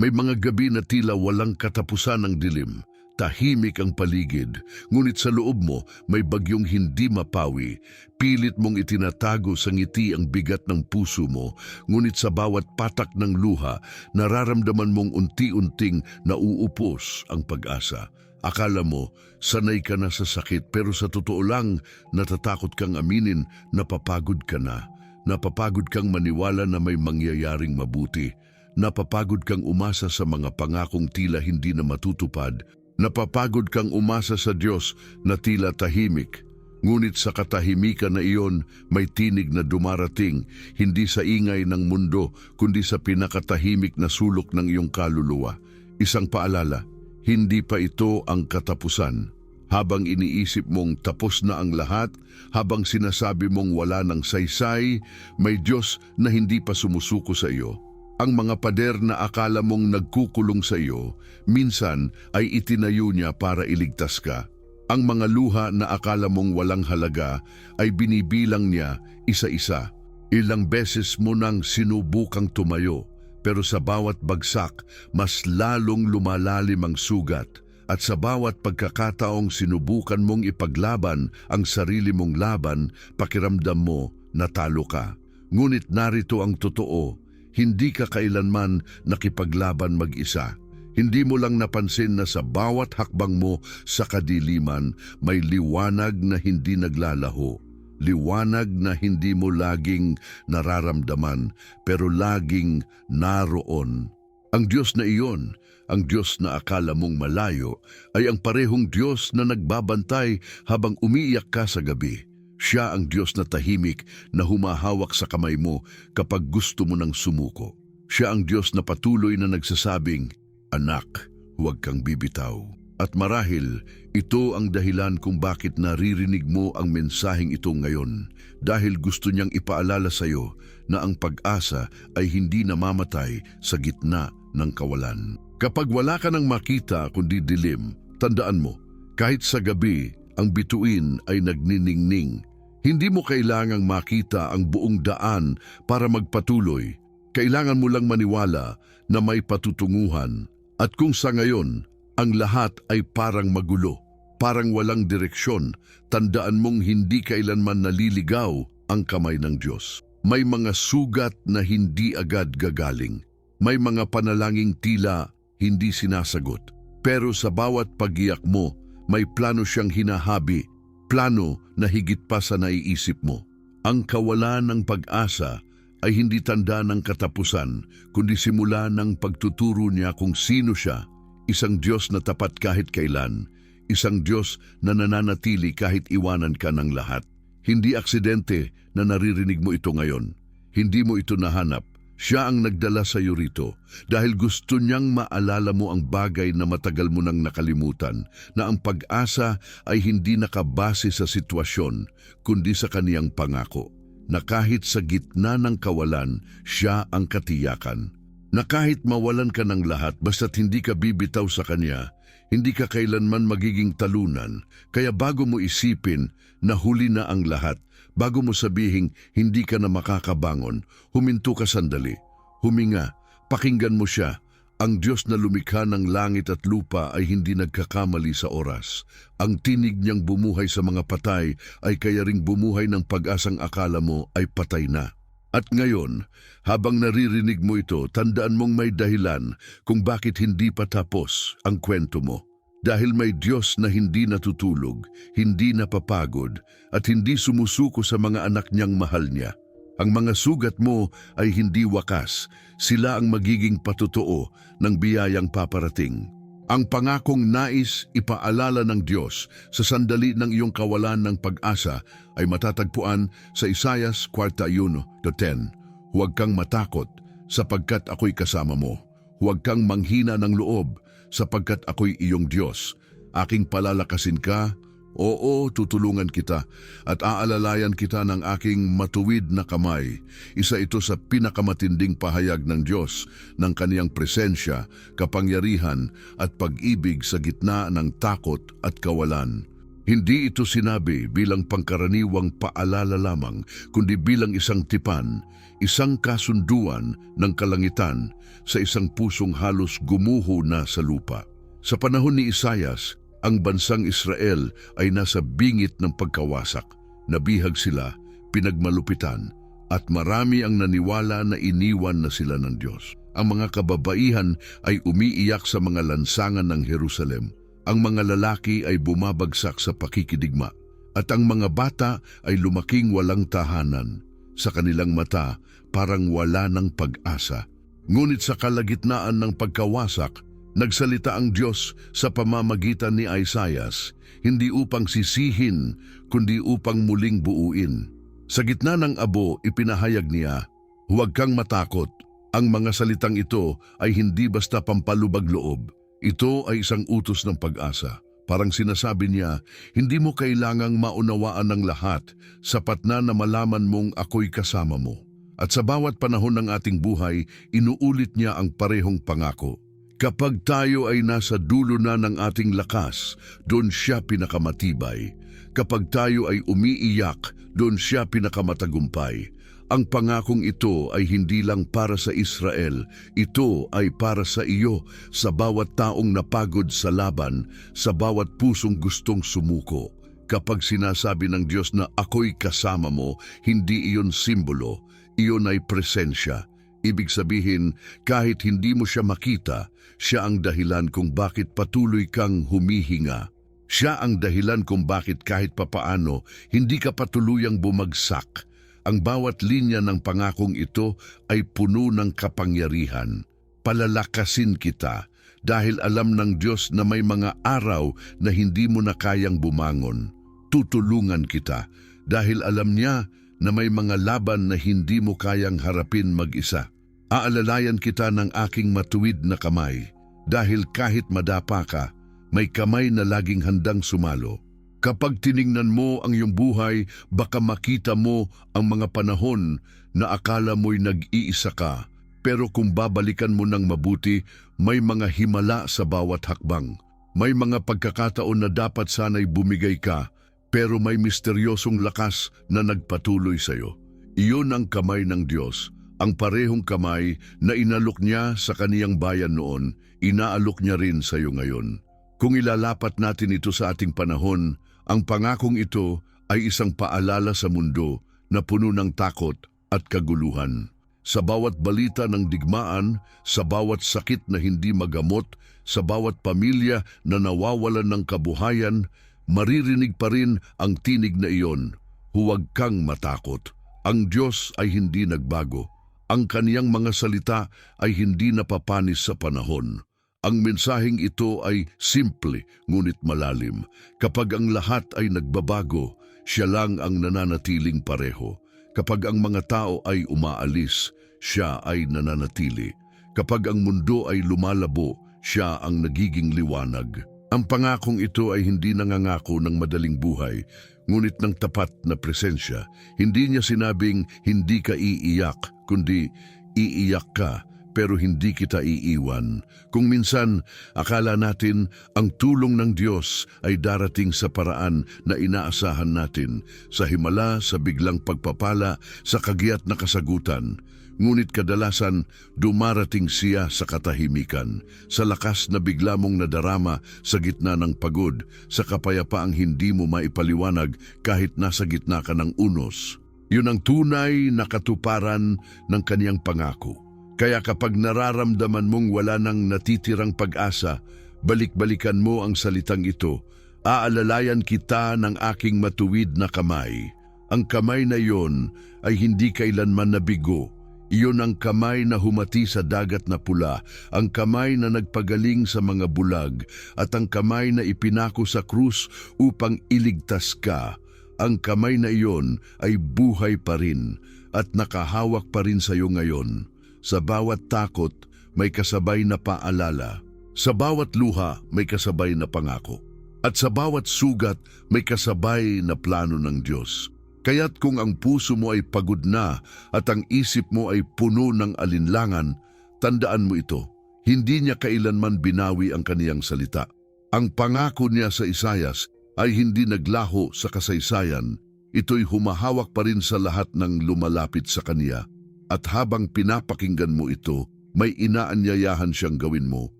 May mga gabi na tila walang katapusan ng dilim. Tahimik ang paligid, ngunit sa loob mo may bagyong hindi mapawi. Pilit mong itinatago sa ngiti ang bigat ng puso mo, ngunit sa bawat patak ng luha, nararamdaman mong unti-unting nauupos ang pag-asa. Akala mo, sanay ka na sa sakit, pero sa totoo lang, natatakot kang aminin, napapagod ka na. Napapagod kang maniwala na may mangyayaring mabuti. Napapagod kang umasa sa mga pangakong tila hindi na matutupad. Napapagod kang umasa sa Diyos na tila tahimik. Ngunit sa katahimikan na iyon, may tinig na dumarating, hindi sa ingay ng mundo, kundi sa pinakatahimik na sulok ng iyong kaluluwa. Isang paalala, hindi pa ito ang katapusan. Habang iniisip mong tapos na ang lahat, habang sinasabi mong wala ng saysay, may Diyos na hindi pa sumusuko sa iyo. Ang mga pader na akala mong nagkukulong sa iyo, minsan ay itinayo niya para iligtas ka. Ang mga luha na akala mong walang halaga ay binibilang niya isa-isa. Ilang beses mo nang sinubukang tumayo, pero sa bawat bagsak, mas lalong lumalalim ang sugat. At sa bawat pagkakataong sinubukan mong ipaglaban ang sarili mong laban, pakiramdam mo natalo ka. Ngunit narito ang totoo, hindi ka kailanman nakipaglaban mag-isa. Hindi mo lang napansin na sa bawat hakbang mo sa kadiliman, may liwanag na hindi naglalaho. Liwanag na hindi mo laging nararamdaman, pero laging naroon. Ang Diyos na iyon, ang Diyos na akala mong malayo, ay ang parehong Diyos na nagbabantay habang umiiyak ka sa gabi. Siya ang Diyos na tahimik na humahawak sa kamay mo kapag gusto mo nang sumuko. Siya ang Diyos na patuloy na nagsasabing, "Anak, huwag kang bibitaw." At marahil, ito ang dahilan kung bakit naririnig mo ang mensaheng ito ngayon. Dahil gusto niyang ipaalala sa iyo na ang pag-asa ay hindi namamatay sa gitna ng kawalan. Kapag wala ka nang makita kundi dilim, tandaan mo, kahit sa gabi, ang bituin ay nagniningning. Hindi mo kailangang makita ang buong daan para magpatuloy. Kailangan mo lang maniwala na may patutunguhan. At kung sa ngayon, ang lahat ay parang magulo, parang walang direksyon, tandaan mong hindi kailanman naliligaw ang kamay ng Diyos. May mga sugat na hindi agad gagaling. May mga panalangin tila hindi sinasagot. Pero sa bawat pag-iyak mo, may plano siyang hinahabi, plano na higit pa sa naiisip mo. Ang kawalan ng pag-asa ay hindi tanda ng katapusan, kundi simula ng pagtuturo niya kung sino siya. Isang Diyos na tapat kahit kailan, isang Diyos na nananatili kahit iwanan ka ng lahat. Hindi aksidente na naririnig mo ito ngayon. Hindi mo ito nahanap. Siya ang nagdala sa iyo rito dahil gusto niyang maalala mo ang bagay na matagal mo nang nakalimutan, na ang pag-asa ay hindi nakabase sa sitwasyon, kundi sa kaniyang pangako. Na kahit sa gitna ng kawalan, siya ang katiyakan. Na kahit mawalan ka ng lahat, basta't hindi ka bibitaw sa kanya, hindi ka kailanman magiging talunan. Kaya bago mo isipin na huli na ang lahat, bago mo sabihing hindi ka na makakabangon, huminto ka sandali. Huminga, pakinggan mo siya. Ang Diyos na lumikha ng langit at lupa ay hindi nagkakamali sa oras. Ang tinig niyang bumuhay sa mga patay ay kaya ring bumuhay ng pag-asang akala mo ay patay na. At ngayon, habang naririnig mo ito, tandaan mong may dahilan kung bakit hindi pa tapos ang kwento mo. Dahil may Diyos na hindi natutulog, hindi napapagod, at hindi sumusuko sa mga anak niyang mahal niya. Ang mga sugat mo ay hindi wakas, sila ang magiging patotoo ng biyayang paparating. Ang pangakong nais ipaalala ng Diyos sa sandali ng iyong kawalan ng pag-asa ay matatagpuan sa Isaias 41:10. Huwag kang matakot sapagkat ako'y kasama mo. Huwag kang manghina ng loob sapagkat ako'y iyong Diyos. Aking palalakasin ka, oo, tutulungan kita at aalalayan kita ng aking matuwid na kamay. Isa ito sa pinakamatinding pahayag ng Diyos ng kaniyang presensya, kapangyarihan at pag-ibig sa gitna ng takot at kawalan. Hindi ito sinabi bilang pangkaraniwang paalala lamang, kundi bilang isang tipan, isang kasunduan ng kalangitan sa isang pusong halos gumuho na sa lupa. Sa panahon ni Isaias, ang bansang Israel ay nasa bingit ng pagkawasak. Nabihag sila, pinagmalupitan, at marami ang naniwala na iniwan na sila ng Diyos. Ang mga kababaihan ay umiiyak sa mga lansangan ng Jerusalem. Ang mga lalaki ay bumabagsak sa pakikidigma, at ang mga bata ay lumaking walang tahanan. Sa kanilang mata, parang wala ng pag-asa. Ngunit sa kalagitnaan ng pagkawasak, nagsalita ang Diyos sa pamamagitan ni Isaias, hindi upang sisihin, kundi upang muling buuin. Sa gitna ng abo, ipinahayag niya, "Huwag kang matakot. Ang mga salitang ito ay hindi basta pampalubag loob. Ito ay isang utos ng pag-asa." Parang sinasabi niya, hindi mo kailangang maunawaan ng lahat, sapat na malaman mong ako'y kasama mo. At sa bawat panahon ng ating buhay, inuulit niya ang parehong pangako. Kapag tayo ay nasa dulo na ng ating lakas, doon siya pinakamatibay. Kapag tayo ay umiiyak, doon siya pinakamatagumpay. Ang pangakong ito ay hindi lang para sa Israel, ito ay para sa iyo, sa bawat taong napagod sa laban, sa bawat pusong gustong sumuko. Kapag sinasabi ng Diyos na ako'y kasama mo, hindi iyon simbolo, iyon ay presensya. Ibig sabihin, kahit hindi mo siya makita, siya ang dahilan kung bakit patuloy kang humihinga. Siya ang dahilan kung bakit kahit papaano, hindi ka patuluyang bumagsak. Ang bawat linya ng pangakong ito ay puno ng kapangyarihan. Palalakasin kita dahil alam ng Diyos na may mga araw na hindi mo na kayang bumangon. Tutulungan kita dahil alam niya na may mga laban na hindi mo kayang harapin mag-isa. Aalalayan kita ng aking matuwid na kamay dahil kahit madapa ka, may kamay na laging handang sumalo. Kapag tiningnan mo ang iyong buhay, baka makita mo ang mga panahon na akala mo'y nag-iisa ka. Pero kung babalikan mo ng mabuti, may mga himala sa bawat hakbang. May mga pagkakataon na dapat sana'y bumigay ka, pero may misteryosong lakas na nagpatuloy sa iyo. Iyon ang kamay ng Diyos, ang parehong kamay na inalok niya sa kaniyang bayan noon, inaalok niya rin sa iyo ngayon. Kung ilalapat natin ito sa ating panahon, ang pangakong ito ay isang paalala sa mundo na puno ng takot at kaguluhan. Sa bawat balita ng digmaan, sa bawat sakit na hindi magamot, sa bawat pamilya na nawawalan ng kabuhayan, maririnig pa rin ang tinig na iyon, "Huwag kang matakot." Ang Diyos ay hindi nagbago. Ang kaniyang mga salita ay hindi napapanis sa panahon. Ang mensaheng ito ay simple ngunit malalim. Kapag ang lahat ay nagbabago, siya lang ang nananatiling pareho. Kapag ang mga tao ay umaalis, siya ay nananatili. Kapag ang mundo ay lumalabo, siya ang nagiging liwanag. Ang pangakong ito ay hindi nangangako ng madaling buhay, ngunit ng tapat na presensya. Hindi niya sinabing hindi ka iiyak, kundi iiyak ka, pero hindi kita iiwan. Kung minsan, akala natin ang tulong ng Diyos ay darating sa paraan na inaasahan natin, sa himala, sa biglang pagpapala, sa kagiat na kasagutan. Ngunit kadalasan, dumarating siya sa katahimikan, sa lakas na bigla mong nadarama sa gitna ng pagod, sa kapayapaang hindi mo maipaliwanag kahit nasa gitna ka ng unos. Yun ang tunay na katuparan ng kaniyang pangako. Kaya kapag nararamdaman mong wala nang natitirang pag-asa, balik-balikan mo ang salitang ito, "Aalalayan kita ng aking matuwid na kamay." Ang kamay na iyon ay hindi kailanman nabigo. Iyon ang kamay na humati sa dagat na pula, ang kamay na nagpagaling sa mga bulag, at ang kamay na ipinako sa krus upang iligtas ka. Ang kamay na iyon ay buhay pa rin at nakahawak pa rin sa iyo ngayon. Sa bawat takot, may kasabay na paalala. Sa bawat luha, may kasabay na pangako. At sa bawat sugat, may kasabay na plano ng Diyos. Kaya't kung ang puso mo ay pagod na at ang isip mo ay puno ng alinlangan, tandaan mo ito, hindi niya kailanman binawi ang kaniyang salita. Ang pangako niya sa Isaias, ay hindi naglaho sa kasaysayan, ito'y humahawak pa rin sa lahat ng lumalapit sa Kanya. At habang pinapakinggan mo ito, may inaanyayahan siyang gawin mo.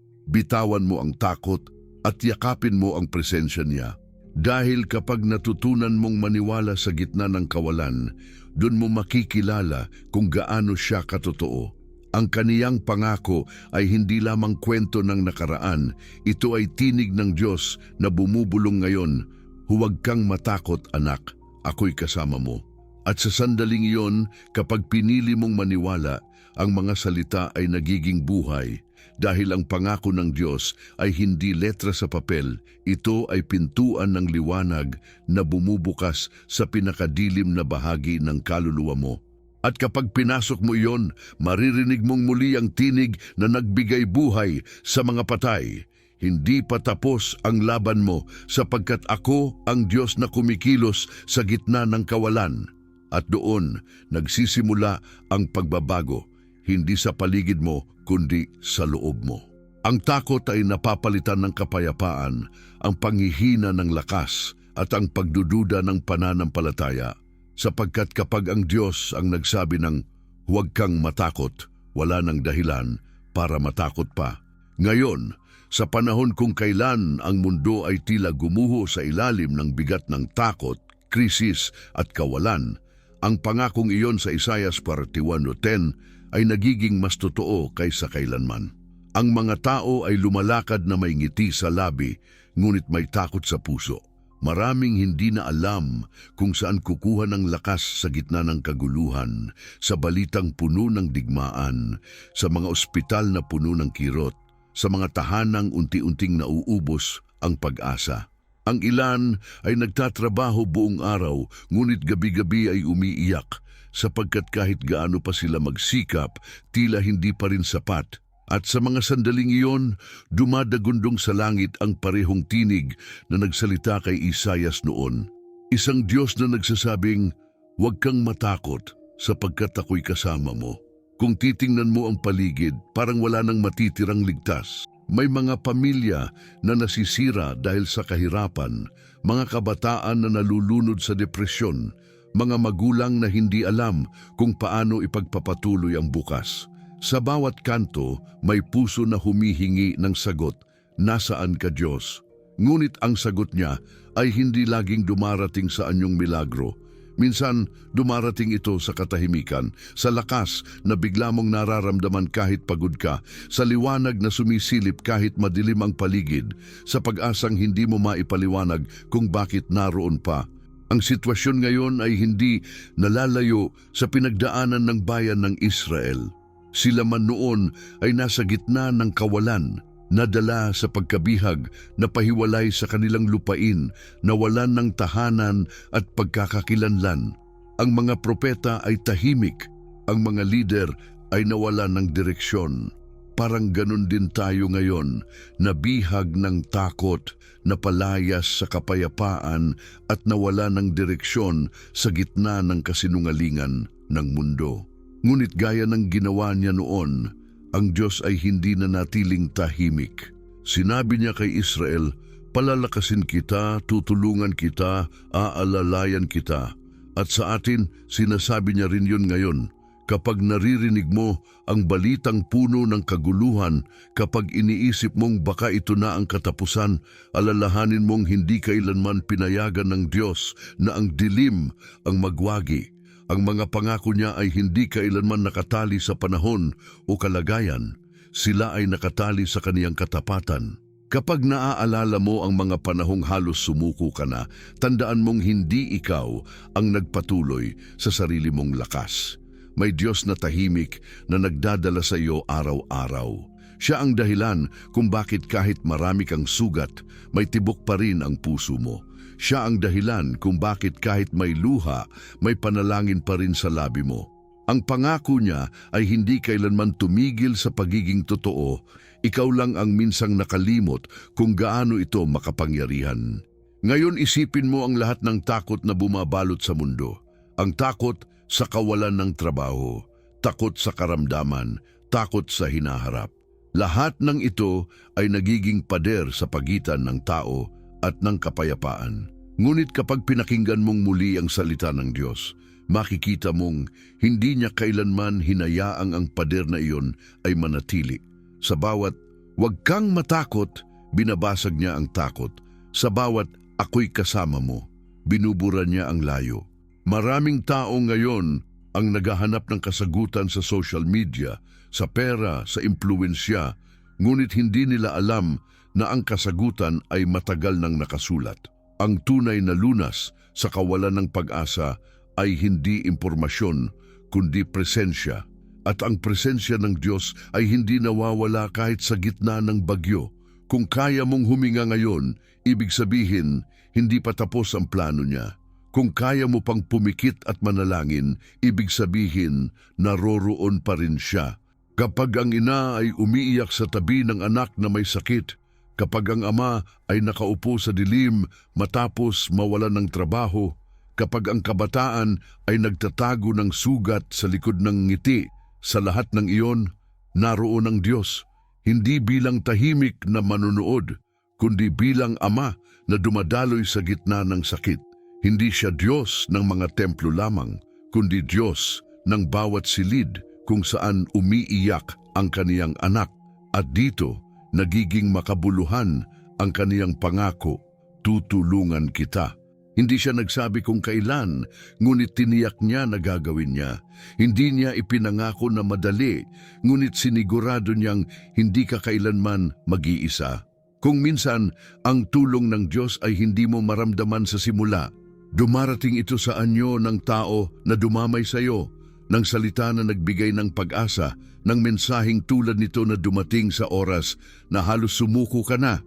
Bitawan mo ang takot at yakapin mo ang presensya niya. Dahil kapag natutunan mong maniwala sa gitna ng kawalan, doon mo makikilala kung gaano siya katotoo. Ang kaniyang pangako ay hindi lamang kwento ng nakaraan, ito ay tinig ng Diyos na bumubulong ngayon. Huwag kang matakot, anak, ako'y kasama mo. At sa sandaling iyon, kapag pinili mong maniwala, ang mga salita ay nagiging buhay. Dahil ang pangako ng Diyos ay hindi letra sa papel, ito ay pintuan ng liwanag na bumubukas sa pinakadilim na bahagi ng kaluluwa mo. At kapag pinasok mo iyon, maririnig mong muli ang tinig na nagbigay buhay sa mga patay. Hindi pa tapos ang laban mo sapagkat ako ang Diyos na kumikilos sa gitna ng kawalan. At doon nagsisimula ang pagbabago, hindi sa paligid mo kundi sa loob mo. Ang takot ay napapalitan ng kapayapaan, ang panghihina ng lakas at ang pagdududa ng pananampalataya. Sapagkat kapag ang Diyos ang nagsabi ng huwag kang matakot, wala nang dahilan para matakot pa. Ngayon, sa panahon kung kailan ang mundo ay tila gumuho sa ilalim ng bigat ng takot, krisis at kawalan, ang pangakong iyon sa Isaias 41:10 ay nagiging mas totoo kaysa kailanman. Ang mga tao ay lumalakad na may ngiti sa labi, ngunit may takot sa puso. Maraming hindi na alam kung saan kukuha ng lakas sa gitna ng kaguluhan, sa balitang puno ng digmaan, sa mga ospital na puno ng kirot, sa mga tahanang unti-unting nauubos ang pag-asa. Ang ilan ay nagtatrabaho buong araw, ngunit gabi-gabi ay umiiyak, sapagkat kahit gaano pa sila magsikap, tila hindi pa rin sapat. At sa mga sandaling iyon, dumadagundong sa langit ang parehong tinig na nagsalita kay Isaias noon. Isang Diyos na nagsasabing, huwag kang matakot sapagkat ako'y kasama mo. Kung titingnan mo ang paligid, parang wala nang matitirang ligtas. May mga pamilya na nasisira dahil sa kahirapan, mga kabataan na nalulunod sa depresyon, mga magulang na hindi alam kung paano ipagpapatuloy ang bukas. Sa bawat kanto, may puso na humihingi ng sagot, nasaan ka Diyos? Ngunit ang sagot niya ay hindi laging dumarating sa anyong milagro. Minsan, dumarating ito sa katahimikan, sa lakas na bigla mong nararamdaman kahit pagod ka, sa liwanag na sumisilip kahit madilim ang paligid, sa pag-asang hindi mo maipaliwanag kung bakit naroon pa. Ang sitwasyon ngayon ay hindi nalalayo sa pinagdaanan ng bayan ng Israel. Sila man noon ay nasa gitna ng kawalan, nadala sa pagkabihag, napahiwalay sa kanilang lupain, nawalan ng tahanan at pagkakakilanlan. Ang mga propeta ay tahimik, ang mga lider ay nawalan ng direksyon. Parang ganun din tayo ngayon, nabihag ng takot, napalayas sa kapayapaan at nawala ng direksyon sa gitna ng kasinungalingan ng mundo. Ngunit gaya ng ginawa niya noon, ang Diyos ay hindi na natiling tahimik. Sinabi niya kay Israel, palalakasin kita, tutulungan kita, aalalayan kita. At sa atin, sinasabi niya rin yun ngayon. Kapag naririnig mo ang balitang puno ng kaguluhan, kapag iniisip mong baka ito na ang katapusan, alalahanin mong hindi kailanman pinayagan ng Diyos na ang dilim ang magwagi. Ang mga pangako niya ay hindi kailanman nakatali sa panahon o kalagayan. Sila ay nakatali sa kaniyang katapatan. Kapag naaalala mo ang mga panahong halos sumuko ka na, tandaan mong hindi ikaw ang nagpatuloy sa sarili mong lakas. May Diyos na tahimik na nagdadala sa iyo araw-araw. Siya ang dahilan kung bakit kahit marami kang sugat, may tibok pa rin ang puso mo. Siya ang dahilan kung bakit kahit may luha, may panalangin pa rin sa labi mo. Ang pangako niya ay hindi kailanman tumigil sa pagiging totoo. Ikaw lang ang minsang nakalimot kung gaano ito makapangyarihan. Ngayon isipin mo ang lahat ng takot na bumabalot sa mundo. Ang takot sa kawalan ng trabaho, takot sa karamdaman, takot sa hinaharap. Lahat ng ito ay nagiging pader sa pagitan ng tao at ng kapayapaan. Ngunit kapag pinakinggan mong muli ang salita ng Diyos, makikita mong hindi niya kailanman hinayaang ang pader na iyon ay manatili. Sa bawat "Huwag kang matakot," binabasag niya ang takot. Sa bawat "Ako'y kasama mo," binubura niya ang layo. Maraming tao ngayon ang naghahanap ng kasagutan sa social media, sa pera, sa impluwensya, ngunit hindi nila alam na ang kasagutan ay matagal nang nakasulat. Ang tunay na lunas sa kawalan ng pag-asa ay hindi impormasyon, kundi presensya. At ang presensya ng Diyos ay hindi nawawala kahit sa gitna ng bagyo. Kung kaya mong huminga ngayon, ibig sabihin, hindi pa tapos ang plano niya. Kung kaya mo pang pumikit at manalangin, ibig sabihin, naroroon pa rin siya. Kapag ang ina ay umiiyak sa tabi ng anak na may sakit, kapag ang ama ay nakaupo sa dilim matapos mawalan ng trabaho, kapag ang kabataan ay nagtatago ng sugat sa likod ng ngiti, sa lahat ng iyon, naroon ang Diyos, hindi bilang tahimik na manunood, kundi bilang ama na dumadaloy sa gitna ng sakit. Hindi siya Diyos ng mga templo lamang, kundi Diyos ng bawat silid kung saan umiiyak ang kaniyang anak. At dito, nagiging makabuluhan ang kaniyang pangako, "Tutulungan kita." Hindi siya nagsabi kung kailan, ngunit tiniyak niya na gagawin niya. Hindi niya ipinangako na madali, ngunit sinigurado niyang hindi ka kailanman mag-iisa. Kung minsan, ang tulong ng Diyos ay hindi mo maramdaman sa simula, dumarating ito sa anyo ng tao na dumamay sa iyo, ng salita na nagbigay ng pag-asa, ng mensaheng tulad nito na dumating sa oras na halos sumuko ka na.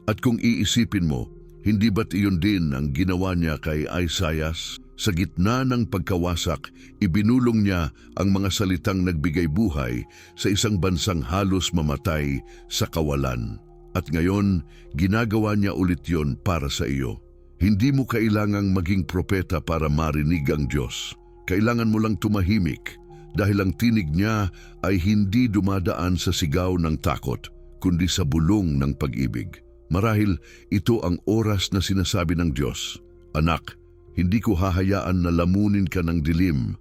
At kung iisipin mo, hindi ba't iyon din ang ginawa niya kay Isaias? Sa gitna ng pagkawasak, ibinulong niya ang mga salitang nagbigay buhay sa isang bansang halos mamatay sa kawalan. At ngayon, ginagawa niya ulit yon para sa iyo. Hindi mo kailangang maging propeta para marinig ang Diyos. Kailangan mo lang tumahimik dahil ang tinig niya ay hindi dumadaan sa sigaw ng takot, kundi sa bulong ng pag-ibig. Marahil ito ang oras na sinasabi ng Diyos, "Anak, hindi ko hahayaan na lamunin ka ng dilim."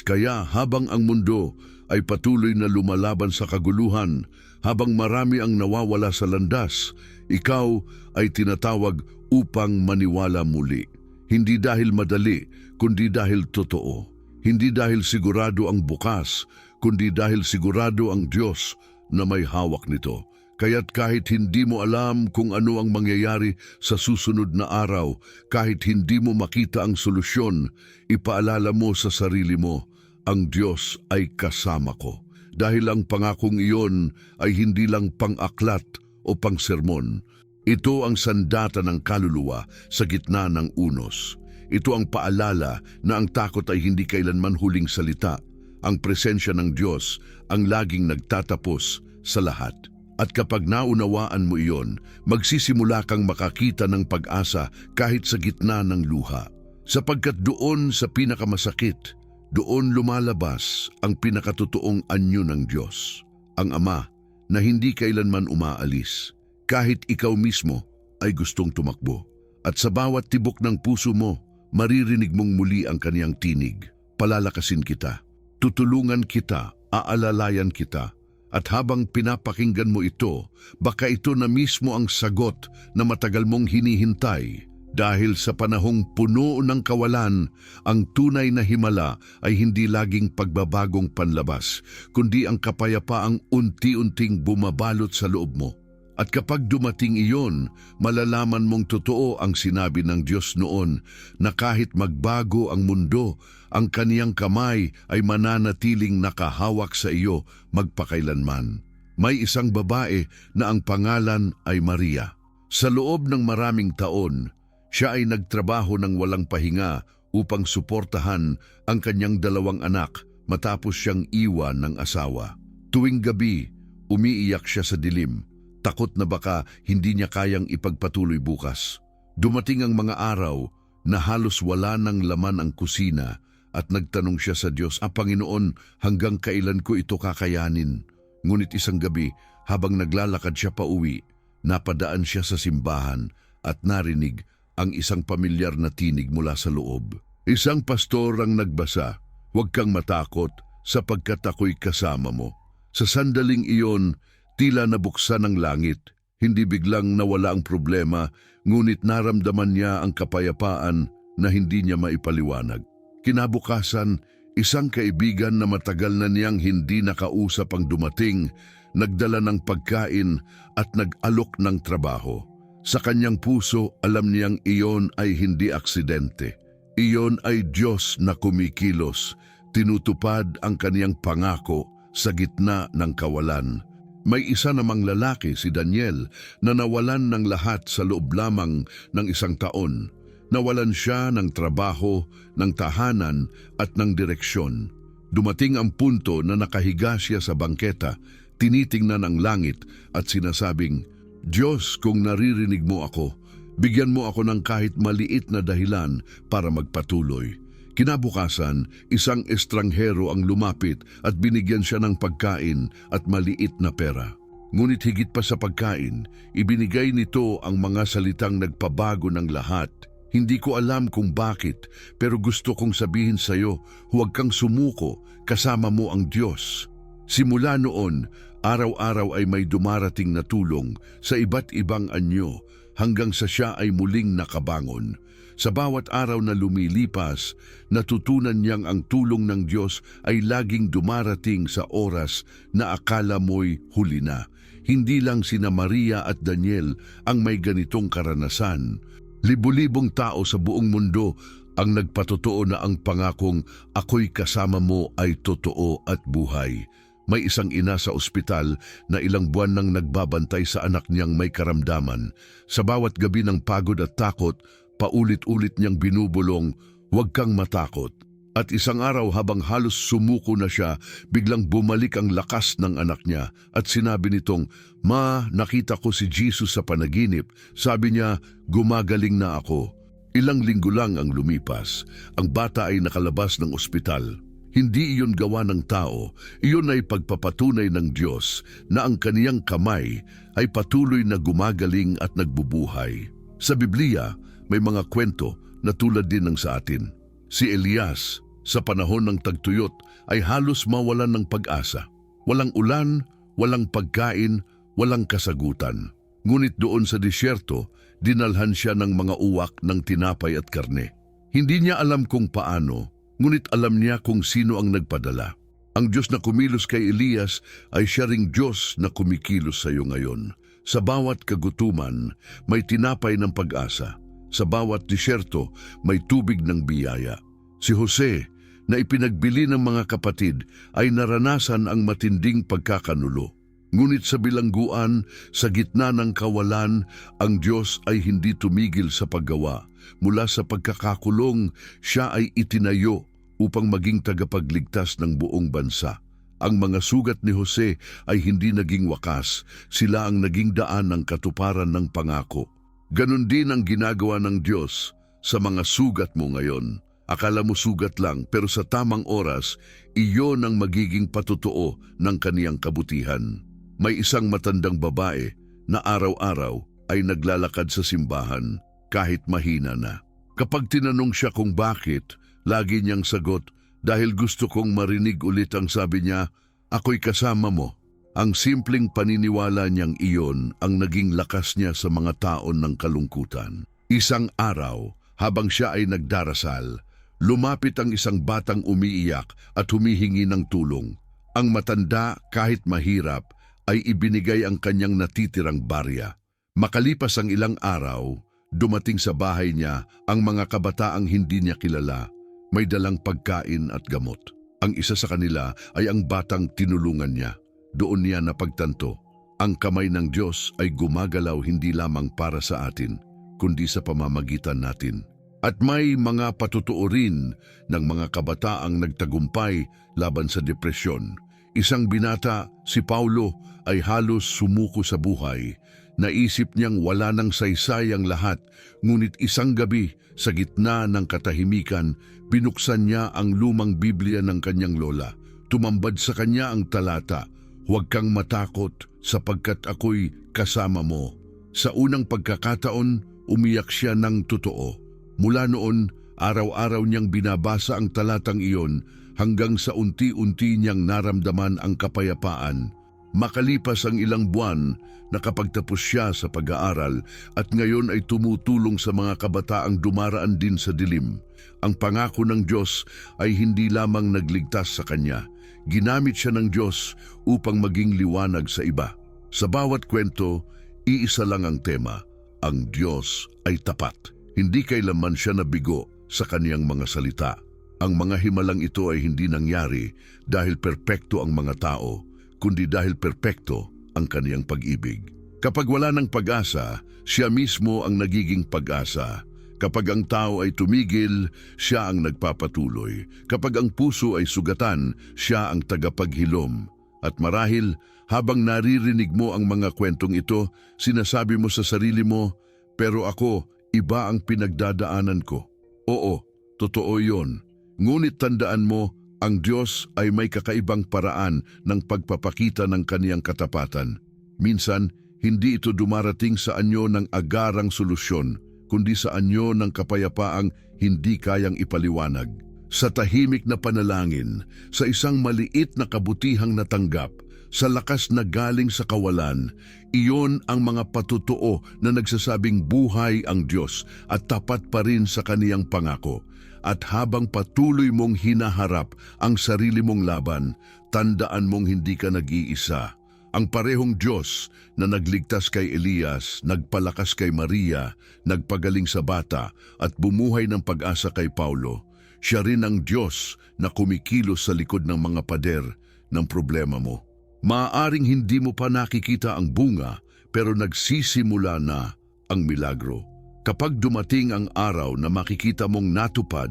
Kaya habang ang mundo ay patuloy na lumalaban sa kaguluhan, habang marami ang nawawala sa landas, ikaw ay tinatawag upang maniwala muli. Hindi dahil madali, kundi dahil totoo. Hindi dahil sigurado ang bukas, kundi dahil sigurado ang Diyos na may hawak nito. Kaya't kahit hindi mo alam kung ano ang mangyayari sa susunod na araw, kahit hindi mo makita ang solusyon, ipaalala mo sa sarili mo, ang Diyos ay kasama ko. Dahil ang pangakong iyon ay hindi lang pang-aklat o pang-sermon. Ito ang sandata ng kaluluwa sa gitna ng unos. Ito ang paalala na ang takot ay hindi kailanman huling salita. Ang presensya ng Diyos ang laging nagtatapos sa lahat. At kapag naunawaan mo iyon, magsisimula kang makakita ng pag-asa kahit sa gitna ng luha. Sapagkat doon sa pinakamasakit, doon lumalabas ang pinakatotoong anyo ng Diyos. Ang Ama na hindi kailanman umaalis, kahit ikaw mismo ay gustong tumakbo. At sa bawat tibok ng puso mo, maririnig mong muli ang kaniyang tinig. Palalakasin kita, tutulungan kita, aalalayan kita. At habang pinapakinggan mo ito, baka ito na mismo ang sagot na matagal mong hinihintay. Dahil sa panahong puno ng kawalan, ang tunay na himala ay hindi laging pagbabagong panlabas, kundi ang kapayapaang unti-unting bumabalot sa loob mo. At kapag dumating iyon, malalaman mong totoo ang sinabi ng Diyos noon na kahit magbago ang mundo, ang kaniyang kamay ay mananatiling nakahawak sa iyo magpakailanman. May isang babae na ang pangalan ay Maria. Sa loob ng maraming taon, siya ay nagtrabaho ng walang pahinga upang suportahan ang kanyang 2 anak matapos siyang iwan ng asawa. Tuwing gabi, umiiyak siya sa dilim. Takot na baka hindi niya kayang ipagpatuloy bukas. Dumating ang mga araw na halos wala ng laman ang kusina at nagtanong siya sa Diyos, Panginoon, hanggang kailan ko ito kakayanin?" Ngunit isang gabi, habang naglalakad siya pauwi, napadaan siya sa simbahan at narinig ang isang pamilyar na tinig mula sa loob. Isang pastor ang nagbasa, "Huwag kang matakot sapagkat ako'y kasama mo." Sa sandaling iyon, tila nabuksan ang langit. Hindi biglang nawala ang problema, ngunit naramdaman niya ang kapayapaan na hindi niya maipaliwanag. Kinabukasan, isang kaibigan na matagal na niyang hindi nakausap ang dumating, nagdala ng pagkain at nag-alok ng trabaho. Sa kanyang puso, alam niyang iyon ay hindi aksidente. Iyon ay Diyos na kumikilos, tinutupad ang kaniyang pangako sa gitna ng kawalan. May isa namang lalaki, si Daniel, na nawalan ng lahat sa loob lamang ng 1 taon. Nawalan siya ng trabaho, ng tahanan at ng direksyon. Dumating ang punto na nakahiga siya sa bangketa, tinitingnan ang langit at sinasabing, "Diyos, kung naririnig mo ako, bigyan mo ako ng kahit maliit na dahilan para magpatuloy." Kinabukasan, isang estranghero ang lumapit at binigyan siya ng pagkain at maliit na pera. Ngunit higit pa sa pagkain, ibinigay nito ang mga salitang nagpabago ng lahat. "Hindi ko alam kung bakit, pero gusto kong sabihin sa iyo, huwag kang sumuko, kasama mo ang Diyos." Simula noon, araw-araw ay may dumarating na tulong sa iba't ibang anyo hanggang sa siya ay muling nakabangon. Sa bawat araw na lumilipas, natutunan niyang ang tulong ng Diyos ay laging dumarating sa oras na akala mo'y huli na. Hindi lang sina Maria at Daniel ang may ganitong karanasan. Libu-libong tao sa buong mundo ang nagpatotoo na ang pangakong "Ako'y kasama mo" ay totoo at buhay. May isang ina sa ospital na ilang buwan nang nagbabantay sa anak niyang may karamdaman. Sa bawat gabi ng pagod at takot, paulit-ulit niyang binubulong, "Huwag kang matakot." At isang araw habang halos sumuko na siya, biglang bumalik ang lakas ng anak niya at sinabi nitong, "Ma, nakita ko si Jesus sa panaginip." Sabi niya, "Gumagaling na ako." Ilang linggo lang ang lumipas. Ang bata ay nakalabas ng ospital. Hindi iyon gawa ng tao, iyon ay pagpapatunay ng Diyos na ang kaniyang kamay ay patuloy na gumagaling at nagbubuhay. Sa Biblia, may mga kwento na tulad din ng sa atin. Si Elias, sa panahon ng tagtuyot, ay halos mawalan ng pag-asa. Walang ulan, walang pagkain, walang kasagutan. Ngunit doon sa disyerto, dinalhan siya ng mga uwak ng tinapay at karne. Hindi niya alam kung paano, ngunit alam niya kung sino ang nagpadala. Ang Diyos na kumilos kay Elias ay siya ring Diyos na kumikilos sa iyo ngayon. Sa bawat kagutuman, may tinapay ng pag-asa. Sa bawat disyerto, may tubig ng biyaya. Si Jose, na ipinagbili ng mga kapatid, ay naranasan ang matinding pagkakanulo. Ngunit sa bilangguan, sa gitna ng kawalan, ang Diyos ay hindi tumigil sa paggawa. Mula sa pagkakakulong, siya ay itinayo upang maging tagapagligtas ng buong bansa. Ang mga sugat ni Jose ay hindi naging wakas, sila ang naging daan ng katuparan ng pangako. Ganon din ang ginagawa ng Diyos sa mga sugat mo ngayon. Akala mo sugat lang, pero sa tamang oras, iyon ang magiging patotoo ng kaniyang kabutihan. May isang matandang babae na araw-araw ay naglalakad sa simbahan kahit mahina na. Kapag tinanong siya kung bakit, lagi niyang sagot, "Dahil gusto kong marinig ulit ang sabi niya, ako'y kasama mo." Ang simpleng paniniwala niyang iyon ang naging lakas niya sa mga taon ng kalungkutan. Isang araw, habang siya ay nagdarasal, lumapit ang isang batang umiiyak at humihingi ng tulong. Ang matanda, kahit mahirap, ay ibinigay ang kanyang natitirang barya. Makalipas ang ilang araw, dumating sa bahay niya ang mga kabataang hindi niya kilala. May dalang pagkain at gamot. Ang isa sa kanila ay ang batang tinulungan niya. Doon niya napagtanto, ang kamay ng Diyos ay gumagalaw hindi lamang para sa atin, kundi sa pamamagitan natin. At may mga patutuo rin ng mga kabataang nagtagumpay laban sa depresyon. Isang binata, si Paulo, ay halos sumuko sa buhay. Naisip niyang wala nang saysay ang lahat, ngunit isang gabi sa gitna ng katahimikan, binuksan niya ang lumang Biblia ng kanyang lola. Tumambad sa kanya ang talata, "Huwag kang matakot sapagkat ako'y kasama mo." Sa unang pagkakataon, umiyak siya ng totoo. Mula noon, araw-araw niyang binabasa ang talatang iyon hanggang sa unti-unti niyang naramdaman ang kapayapaan. Makalipas ang ilang buwan, nakapagtapos siya sa pag-aaral at ngayon ay tumutulong sa mga kabataang dumaraan din sa dilim. Ang pangako ng Diyos ay hindi lamang nagligtas sa kanya. Ginamit siya ng Diyos upang maging liwanag sa iba. Sa bawat kwento, iisa lang ang tema: ang Diyos ay tapat. Hindi kailanman siya nabigo sa kaniyang mga salita. Ang mga himalang ito ay hindi nangyari dahil perpekto ang mga tao, kundi dahil perpekto ang kaniyang pag-ibig. Kapag wala ng pag-asa, siya mismo ang nagiging pag-asa. Kapag ang tao ay tumigil, siya ang nagpapatuloy. Kapag ang puso ay sugatan, siya ang tagapaghilom. At marahil, habang naririnig mo ang mga kwentong ito, sinasabi mo sa sarili mo, pero ako, iba ang pinagdadaanan ko. Oo, totoo yon. Ngunit tandaan mo, ang Diyos ay may kakaibang paraan ng pagpapakita ng kaniyang katapatan. Minsan, hindi ito dumarating sa anyo ng agarang solusyon, kundi sa anyo ng kapayapaang hindi kayang ipaliwanag. Sa tahimik na panalangin, sa isang maliit na kabutihang natanggap, sa lakas na galing sa kawalan, iyon ang mga patutuo na nagsasabing buhay ang Diyos at tapat pa rin sa kaniyang pangako. At habang patuloy mong hinaharap ang sarili mong laban, tandaan mong hindi ka nag-iisa. Ang parehong Diyos na nagligtas kay Elias, nagpalakas kay Maria, nagpagaling sa bata at bumuhay ng pag-asa kay Paulo, siya rin ang Diyos na kumikilos sa likod ng mga pader ng problema mo. Maaaring hindi mo pa nakikita ang bunga, pero nagsisimula na ang milagro. Kapag dumating ang araw na makikita mong natupad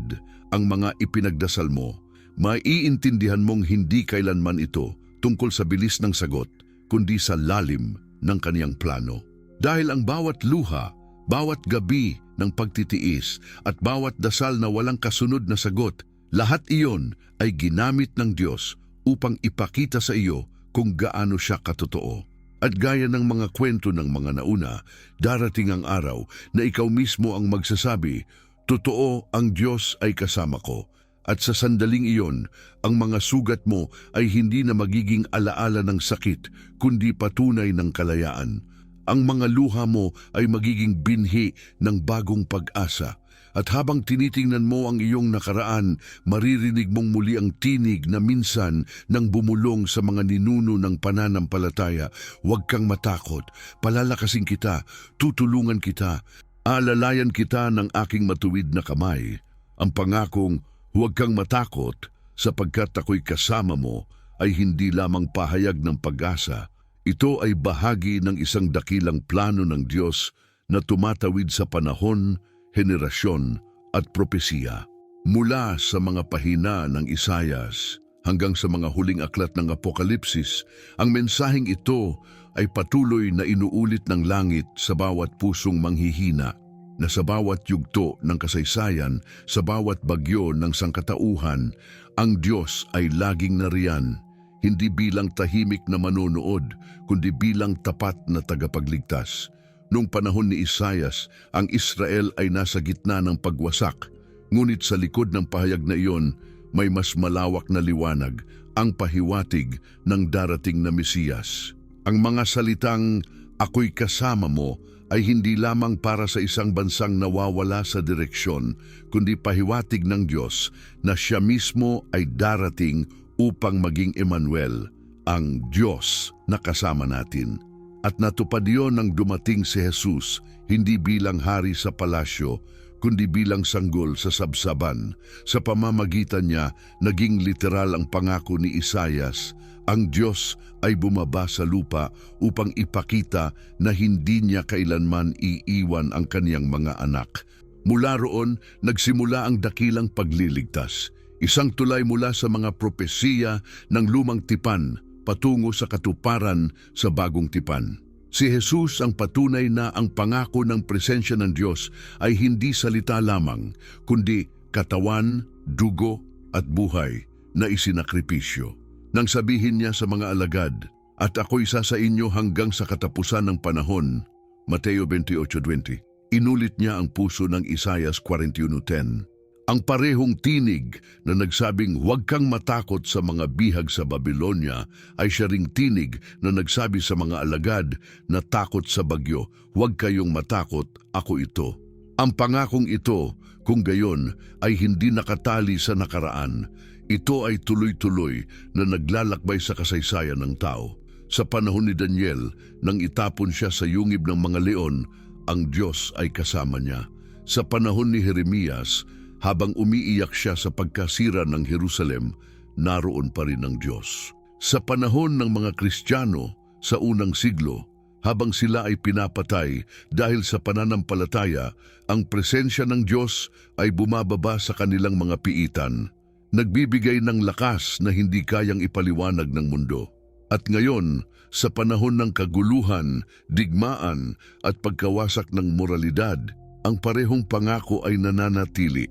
ang mga ipinagdasal mo, maiintindihan mong hindi kailanman ito tungkol sa bilis ng sagot, kundi sa lalim ng kaniyang plano. Dahil ang bawat luha, bawat gabi ng pagtitiis at bawat dasal na walang kasunod na sagot, lahat iyon ay ginamit ng Diyos upang ipakita sa iyo kung gaano siya katotoo. At gaya ng mga kwento ng mga nauna, darating ang araw na ikaw mismo ang magsasabi, totoo, ang Diyos ay kasama ko. At sa sandaling iyon, ang mga sugat mo ay hindi na magiging alaala ng sakit, kundi patunay ng kalayaan. Ang mga luha mo ay magiging binhi ng bagong pag-asa. At habang tinitingnan mo ang iyong nakaraan, maririnig mong muli ang tinig na minsan nang bumulong sa mga ninuno ng pananampalataya. Huwag kang matakot, palalakasin kita, tutulungan kita, alalayan kita ng aking matuwid na kamay. Ang pangakong, huwag kang matakot, sapagkat ako'y kasama mo, ay hindi lamang pahayag ng pag-asa. Ito ay bahagi ng isang dakilang plano ng Diyos na tumatawid sa panahon, henerasyon at propesiya. Mula sa mga pahina ng Isayas hanggang sa mga huling aklat ng Apokalipsis, ang mensaheng ito ay patuloy na inuulit ng langit sa bawat pusong manghihina, na sa bawat yugto ng kasaysayan, sa bawat bagyo ng sangkatauhan, ang Diyos ay laging nariyan, hindi bilang tahimik na manonood, kundi bilang tapat na tagapagligtas. Noong panahon ni Isayas, ang Israel ay nasa gitna ng pagwasak, ngunit sa likod ng pahayag na iyon, may mas malawak na liwanag, ang pahiwatig ng darating na Mesiyas. Ang mga salitang, ako'y kasama mo, ay hindi lamang para sa isang bansang nawawala sa direksyon, kundi pahiwatig ng Diyos na siya mismo ay darating upang maging Emmanuel, ang Diyos na kasama natin. At natupad yun nang dumating si Jesus, hindi bilang hari sa palasyo, kundi bilang sanggol sa sabsaban. Sa pamamagitan niya, naging literal ang pangako ni Isayas. Ang Diyos ay bumaba sa lupa upang ipakita na hindi niya kailanman iiwan ang kaniyang mga anak. Mula roon, nagsimula ang dakilang pagliligtas. Isang tulay mula sa mga propesiya ng lumang tipan, patungo sa katuparan sa bagong tipan. Si Jesus ang patunay na ang pangako ng presensya ng Diyos ay hindi salita lamang, kundi katawan, dugo at buhay na isinakripisyo. Nang sabihin niya sa mga alagad, at ako'y isa sa inyo hanggang sa katapusan ng panahon, Mateo 28:20. Inulit niya ang puso ng Isaias 41:10. Ang parehong tinig na nagsabing huwag kang matakot sa mga bihag sa Babylonia ay siya ring tinig na nagsabi sa mga alagad na takot sa bagyo, huwag kayong matakot, ako ito. Ang pangakong ito, kung gayon, ay hindi nakatali sa nakaraan. Ito ay tuloy-tuloy na naglalakbay sa kasaysayan ng tao. Sa panahon ni Daniel, nang itapon siya sa yungib ng mga leon, ang Diyos ay kasama niya. Sa panahon ni Jeremias, habang umiiyak siya sa pagkasira ng Jerusalem, naroon pa rin ang Diyos. Sa panahon ng mga Kristiyano sa unang siglo, habang sila ay pinapatay dahil sa pananampalataya, ang presensya ng Diyos ay bumababa sa kanilang mga piitan, nagbibigay ng lakas na hindi kayang ipaliwanag ng mundo. At ngayon, sa panahon ng kaguluhan, digmaan at pagkawasak ng moralidad, ang parehong pangako ay nananatili.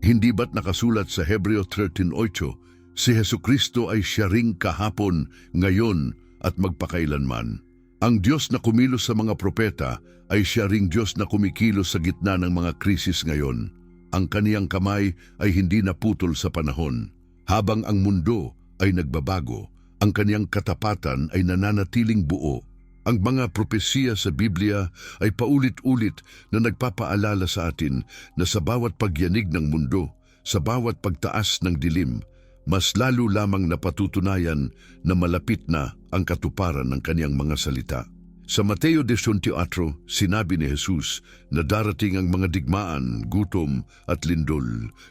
Hindi ba't nakasulat sa Hebreo 13:8, si Hesukristo ay siya ring kahapon, ngayon at magpakailanman. Ang Diyos na kumilos sa mga propeta ay siya ring Diyos na kumikilos sa gitna ng mga krisis ngayon. Ang kaniyang kamay ay hindi naputol sa panahon. Habang ang mundo ay nagbabago, ang kaniyang katapatan ay nananatiling buo. Ang mga propesiya sa Biblia ay paulit-ulit na nagpapaalala sa atin na sa bawat pagyanig ng mundo, sa bawat pagtaas ng dilim, mas lalo lamang napatutunayan na malapit na ang katuparan ng kaniyang mga salita. Sa Mateo 18:4, sinabi ni Jesus na darating ang mga digmaan, gutom at lindol.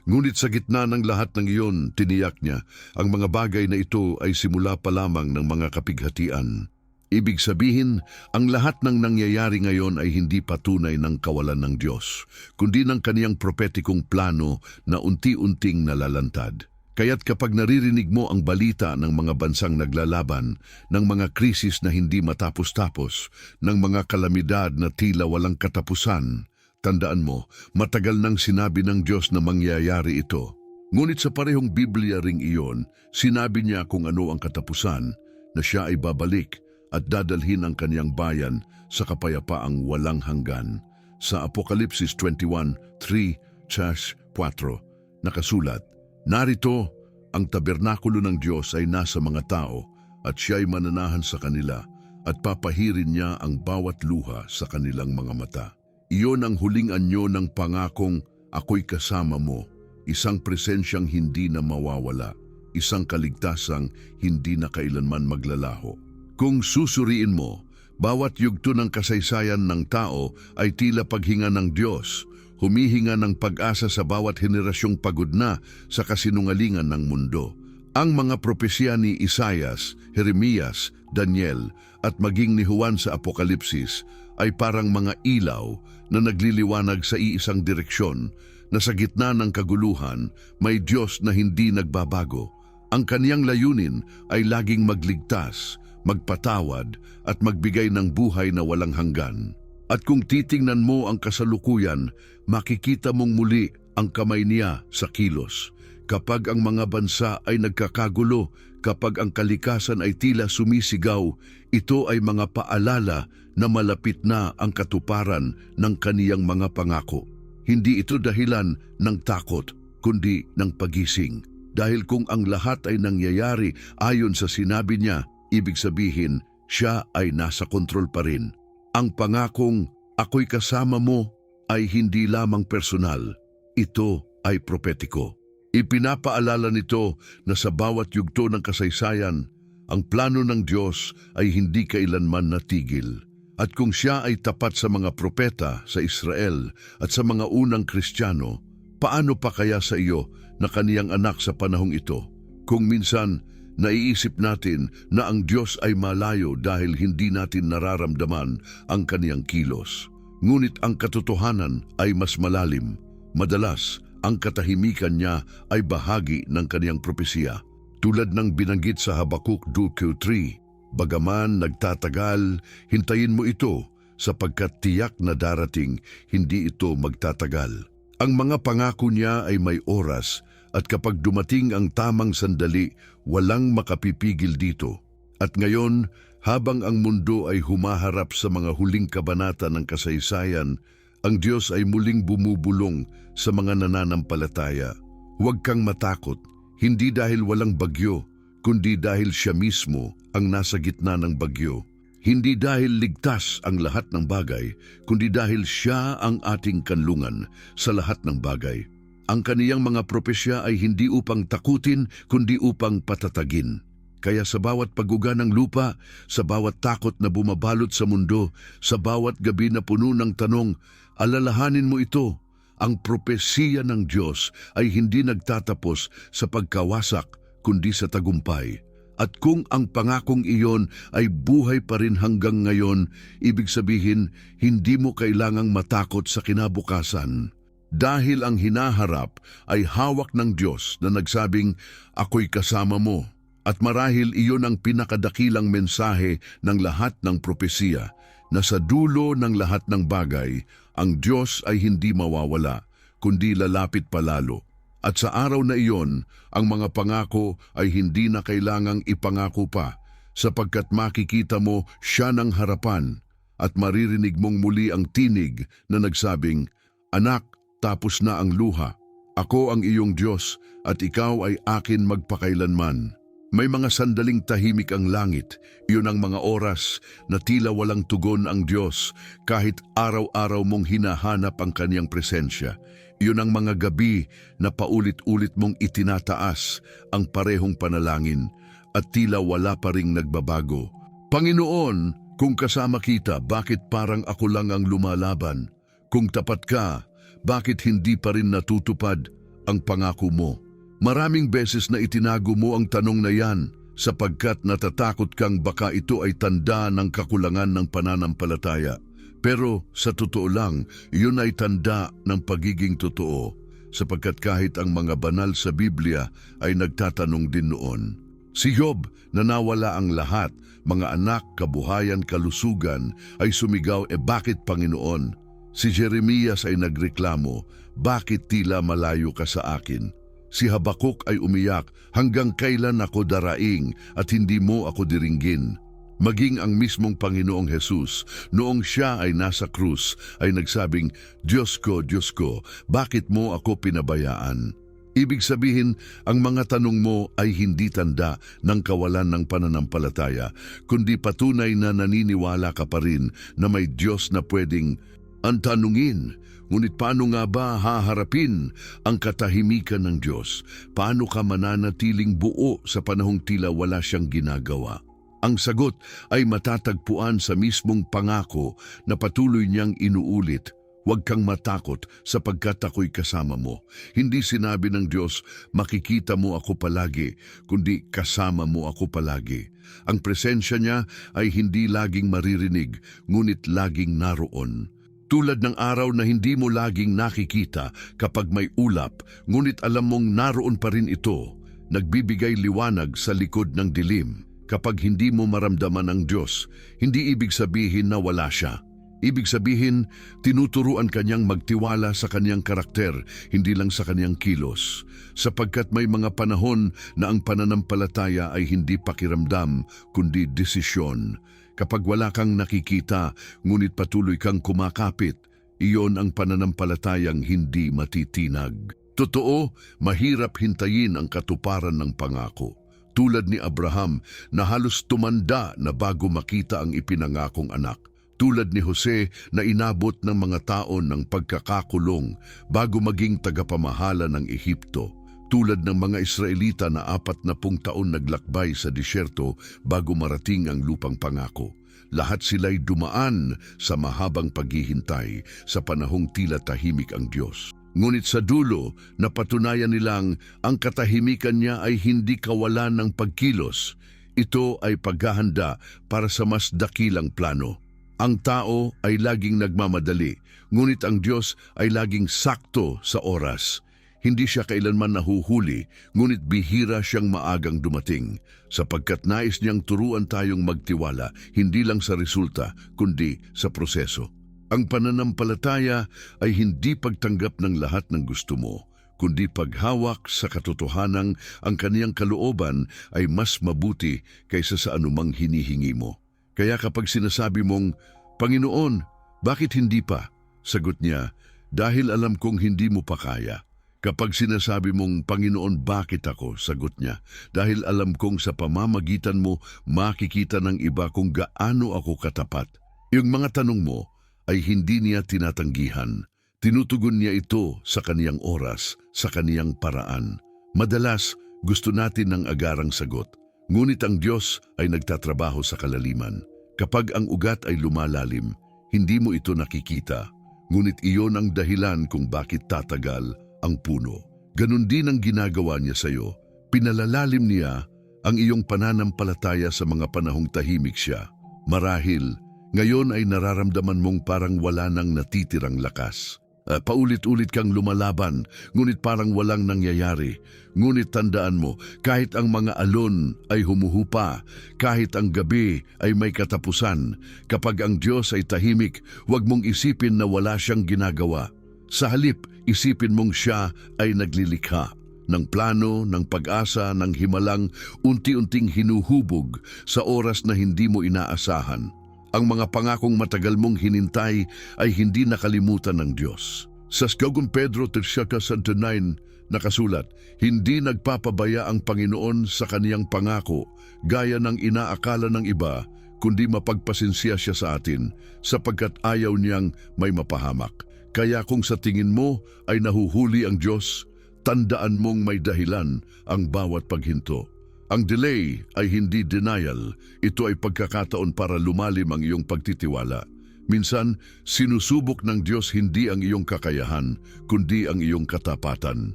Ngunit sa gitna ng lahat ng iyon, tiniyak niya, ang mga bagay na ito ay simula pa lamang ng mga kapighatian. Ibig sabihin, ang lahat ng nangyayari ngayon ay hindi patunay ng kawalan ng Diyos, kundi ng kaniyang propetikong plano na unti-unting nalalantad. Kaya't kapag naririnig mo ang balita ng mga bansang naglalaban, ng mga krisis na hindi matapos-tapos, ng mga kalamidad na tila walang katapusan, tandaan mo, matagal nang sinabi ng Diyos na mangyayari ito. Ngunit sa parehong Biblia ring iyon, sinabi niya kung ano ang katapusan, na siya ay babalik at dadalhin ang kaniyang bayan sa kapayapaang walang hanggan. Sa Apokalipsis 21:3-4, nakasulat, narito, ang tabernakulo ng Diyos ay nasa mga tao at siya ay mananahan sa kanila at papahirin niya ang bawat luha sa kanilang mga mata. Iyon ang huling anyo ng pangakong ako'y kasama mo, isang presensyang hindi na mawawala, isang kaligtasang hindi na kailanman maglalaho. Kung susuriin mo, bawat yugto ng kasaysayan ng tao ay tila paghinga ng Diyos, humihinga ng pag-asa sa bawat henerasyong pagod na sa kasinungalingan ng mundo. Ang mga propesya ni Isaias, Jeremias, Daniel at maging ni Juan sa Apokalipsis ay parang mga ilaw na nagliliwanag sa iisang direksyon na sa gitna ng kaguluhan may Diyos na hindi nagbabago. Ang kaniyang layunin ay laging magligtas, magpatawad at magbigay ng buhay na walang hanggan. At kung titingnan mo ang kasalukuyan, makikita mong muli ang kamay niya sa kilos. Kapag ang mga bansa ay nagkakagulo, kapag ang kalikasan ay tila sumisigaw, ito ay mga paalala na malapit na ang katuparan ng kaniyang mga pangako. Hindi ito dahilan ng takot, kundi ng pagising. Dahil kung ang lahat ay nangyayari ayon sa sinabi niya, ibig sabihin, siya ay nasa kontrol pa rin. Ang pangakong, ako'y kasama mo, ay hindi lamang personal. Ito ay propetiko. Ipinapaalala nito na sa bawat yugto ng kasaysayan, ang plano ng Diyos ay hindi kailanman natigil. At kung siya ay tapat sa mga propeta sa Israel at sa mga unang Kristiyano, paano pa kaya sa iyo na kaniyang anak sa panahong ito? Kung minsan, naiisip natin na ang Diyos ay malayo dahil hindi natin nararamdaman ang kaniyang kilos. Ngunit ang katotohanan ay mas malalim. Madalas, ang katahimikan niya ay bahagi ng kaniyang propesiya. Tulad ng binanggit sa Habakuk 2:3, bagaman nagtatagal, hintayin mo ito sapagkat tiyak na darating, hindi ito magtatagal. Ang mga pangako niya ay may oras at kapag dumating ang tamang sandali, walang makapipigil dito. At ngayon, habang ang mundo ay humaharap sa mga huling kabanata ng kasaysayan, Ang Diyos ay muling bumubulong sa mga nananampalataya. Huwag kang matakot, hindi dahil walang bagyo, kundi dahil siya mismo ang nasa gitna ng bagyo. Hindi dahil ligtas ang lahat ng bagay, kundi dahil siya ang ating kanlungan sa lahat ng bagay. Ang kaniyang mga propesya ay hindi upang takutin, kundi upang patatagin. Kaya sa bawat pagguga ng lupa, sa bawat takot na bumabalot sa mundo, sa bawat gabi na puno ng tanong, alalahanin mo ito. Ang propesiya ng Diyos ay hindi nagtatapos sa pagkawasak, kundi sa tagumpay. At kung ang pangakong iyon ay buhay pa rin hanggang ngayon, ibig sabihin, hindi mo kailangang matakot sa kinabukasan. Dahil ang hinaharap ay hawak ng Diyos na nagsabing, ako'y kasama mo. At marahil iyon ang pinakadakilang mensahe ng lahat ng propesiya, na sa dulo ng lahat ng bagay, ang Diyos ay hindi mawawala, kundi lalapit palalo. At sa araw na iyon, ang mga pangako ay hindi na kailangang ipangako pa, sapagkat makikita mo siya ng harapan, at maririnig mong muli ang tinig na nagsabing, Anak, tapos na ang luha. Ako ang iyong Diyos, at ikaw ay akin magpakailanman. May mga sandaling tahimik ang langit, iyon ang mga oras na tila walang tugon ang Diyos kahit araw-araw mong hinahanap ang kaniyang presensya. Iyon ang mga gabi na paulit-ulit mong itinataas ang parehong panalangin at tila wala pa ring nagbabago. Panginoon, kung kasama kita, bakit parang ako lang ang lumalaban? Kung tapat ka, bakit hindi pa rin natutupad ang pangako mo? Maraming beses na itinago mo ang tanong na yan sapagkat natatakot kang baka ito ay tanda ng kakulangan ng pananampalataya. Pero sa totoo lang, yun ay tanda ng pagiging totoo sapagkat kahit ang mga banal sa Biblia ay nagtatanong din noon. Si Job, na nawala ang lahat, mga anak, kabuhayan, kalusugan, ay sumigaw, bakit Panginoon? Si Jeremias ay nagreklamo, bakit tila malayo ka sa akin? Si Habakuk ay umiyak, hanggang kailan ako daraing at hindi mo ako diringgin? Maging ang mismong Panginoong Hesus, noong siya ay nasa krus, ay nagsabing, Diyos ko, bakit mo ako pinabayaan? Ibig sabihin, ang mga tanong mo ay hindi tanda ng kawalan ng pananampalataya, kundi patunay na naniniwala ka pa rin na may Diyos na pwedeng antanungin. Ngunit paano nga ba haharapin ang katahimikan ng Diyos? Paano ka mananatiling buo sa panahong tila wala siyang ginagawa? Ang sagot ay matatagpuan sa mismong pangako na patuloy niyang inuulit. Huwag kang matakot sapagkat ako'y kasama mo. Hindi sinabi ng Diyos, makikita mo ako palagi, kundi kasama mo ako palagi. Ang presensya niya ay hindi laging maririnig, ngunit laging naroon. Tulad ng araw na hindi mo laging nakikita kapag may ulap, ngunit alam mong naroon pa rin ito, nagbibigay liwanag sa likod ng dilim. Kapag hindi mo maramdaman ang Diyos, hindi ibig sabihin na wala siya. Ibig sabihin, tinuturuan kanyang magtiwala sa kanyang karakter, hindi lang sa kanyang kilos. Sapagkat may mga panahon na ang pananampalataya ay hindi pakiramdam, kundi desisyon. Kapag wala kang nakikita, ngunit patuloy kang kumakapit, iyon ang pananampalatayang hindi matitinag. Totoo, mahirap hintayin ang katuparan ng pangako. Tulad ni Abraham na halos tumanda na bago makita ang ipinangakong anak. Tulad ni Jose na inabot ng mga taon ng pagkakakulong bago maging tagapamahala ng Ehipto. Tulad ng mga Israelita na 40 taon naglakbay sa disyerto bago marating ang lupang pangako. Lahat sila'y dumaan sa mahabang paghihintay sa panahong tila tahimik ang Diyos. Ngunit sa dulo, napatunayan nilang ang katahimikan niya ay hindi kawalan ng pagkilos. Ito ay paghahanda para sa mas dakilang plano. Ang tao ay laging nagmamadali, ngunit ang Diyos ay laging sakto sa oras. Hindi siya kailanman nahuhuli, ngunit bihira siyang maagang dumating, sapagkat nais niyang turuan tayong magtiwala, hindi lang sa resulta, kundi sa proseso. Ang pananampalataya ay hindi pagtanggap ng lahat ng gusto mo, kundi paghawak sa katotohanang ang kaniyang kalooban ay mas mabuti kaysa sa anumang hinihingi mo. Kaya kapag sinasabi mong, Panginoon, bakit hindi pa? Sagot niya, dahil alam kong hindi mo pa kaya. Kapag sinasabi mong, Panginoon, bakit ako? Sagot niya, dahil alam kong sa pamamagitan mo makikita ng iba kung gaano ako katapat. Yung mga tanong mo ay hindi niya tinatanggihan. Tinutugon niya ito sa kaniyang oras, sa kaniyang paraan. Madalas, gusto natin ng agarang sagot. Ngunit ang Diyos ay nagtatrabaho sa kalaliman. Kapag ang ugat ay lumalalim, hindi mo ito nakikita. Ngunit iyon ang dahilan kung bakit tatagal ang puno. Ganon din ang ginagawa niya sa iyo. Pinalalalim niya ang iyong pananampalataya sa mga panahong tahimik siya. Marahil, ngayon ay nararamdaman mong parang wala nang natitirang lakas. Paulit-ulit kang lumalaban, ngunit parang walang nangyayari. Ngunit tandaan mo, kahit ang mga alon ay humuhupa, kahit ang gabi ay may katapusan, kapag ang Diyos ay tahimik, huwag mong isipin na wala siyang ginagawa. Sa halip, isipin mong siya ay naglilikha ng plano, ng pag-asa, ng himalang unti-unting hinuhubog sa oras na hindi mo inaasahan. Ang mga pangakong matagal mong hinintay ay hindi nakalimutan ng Diyos. Sa 2 Pedro 3:9 nakasulat, hindi nagpapabaya ang Panginoon sa kaniyang pangako gaya ng inaakala ng iba, kundi mapagpasensya siya sa atin sapagkat ayaw niyang may mapahamak. Kaya kung sa tingin mo ay nahuhuli ang Diyos, tandaan mong may dahilan ang bawat paghinto. Ang delay ay hindi denial, ito ay pagkakataon para lumalim ang iyong pagtitiwala. Minsan, sinusubok ng Diyos hindi ang iyong kakayahan, kundi ang iyong katapatan.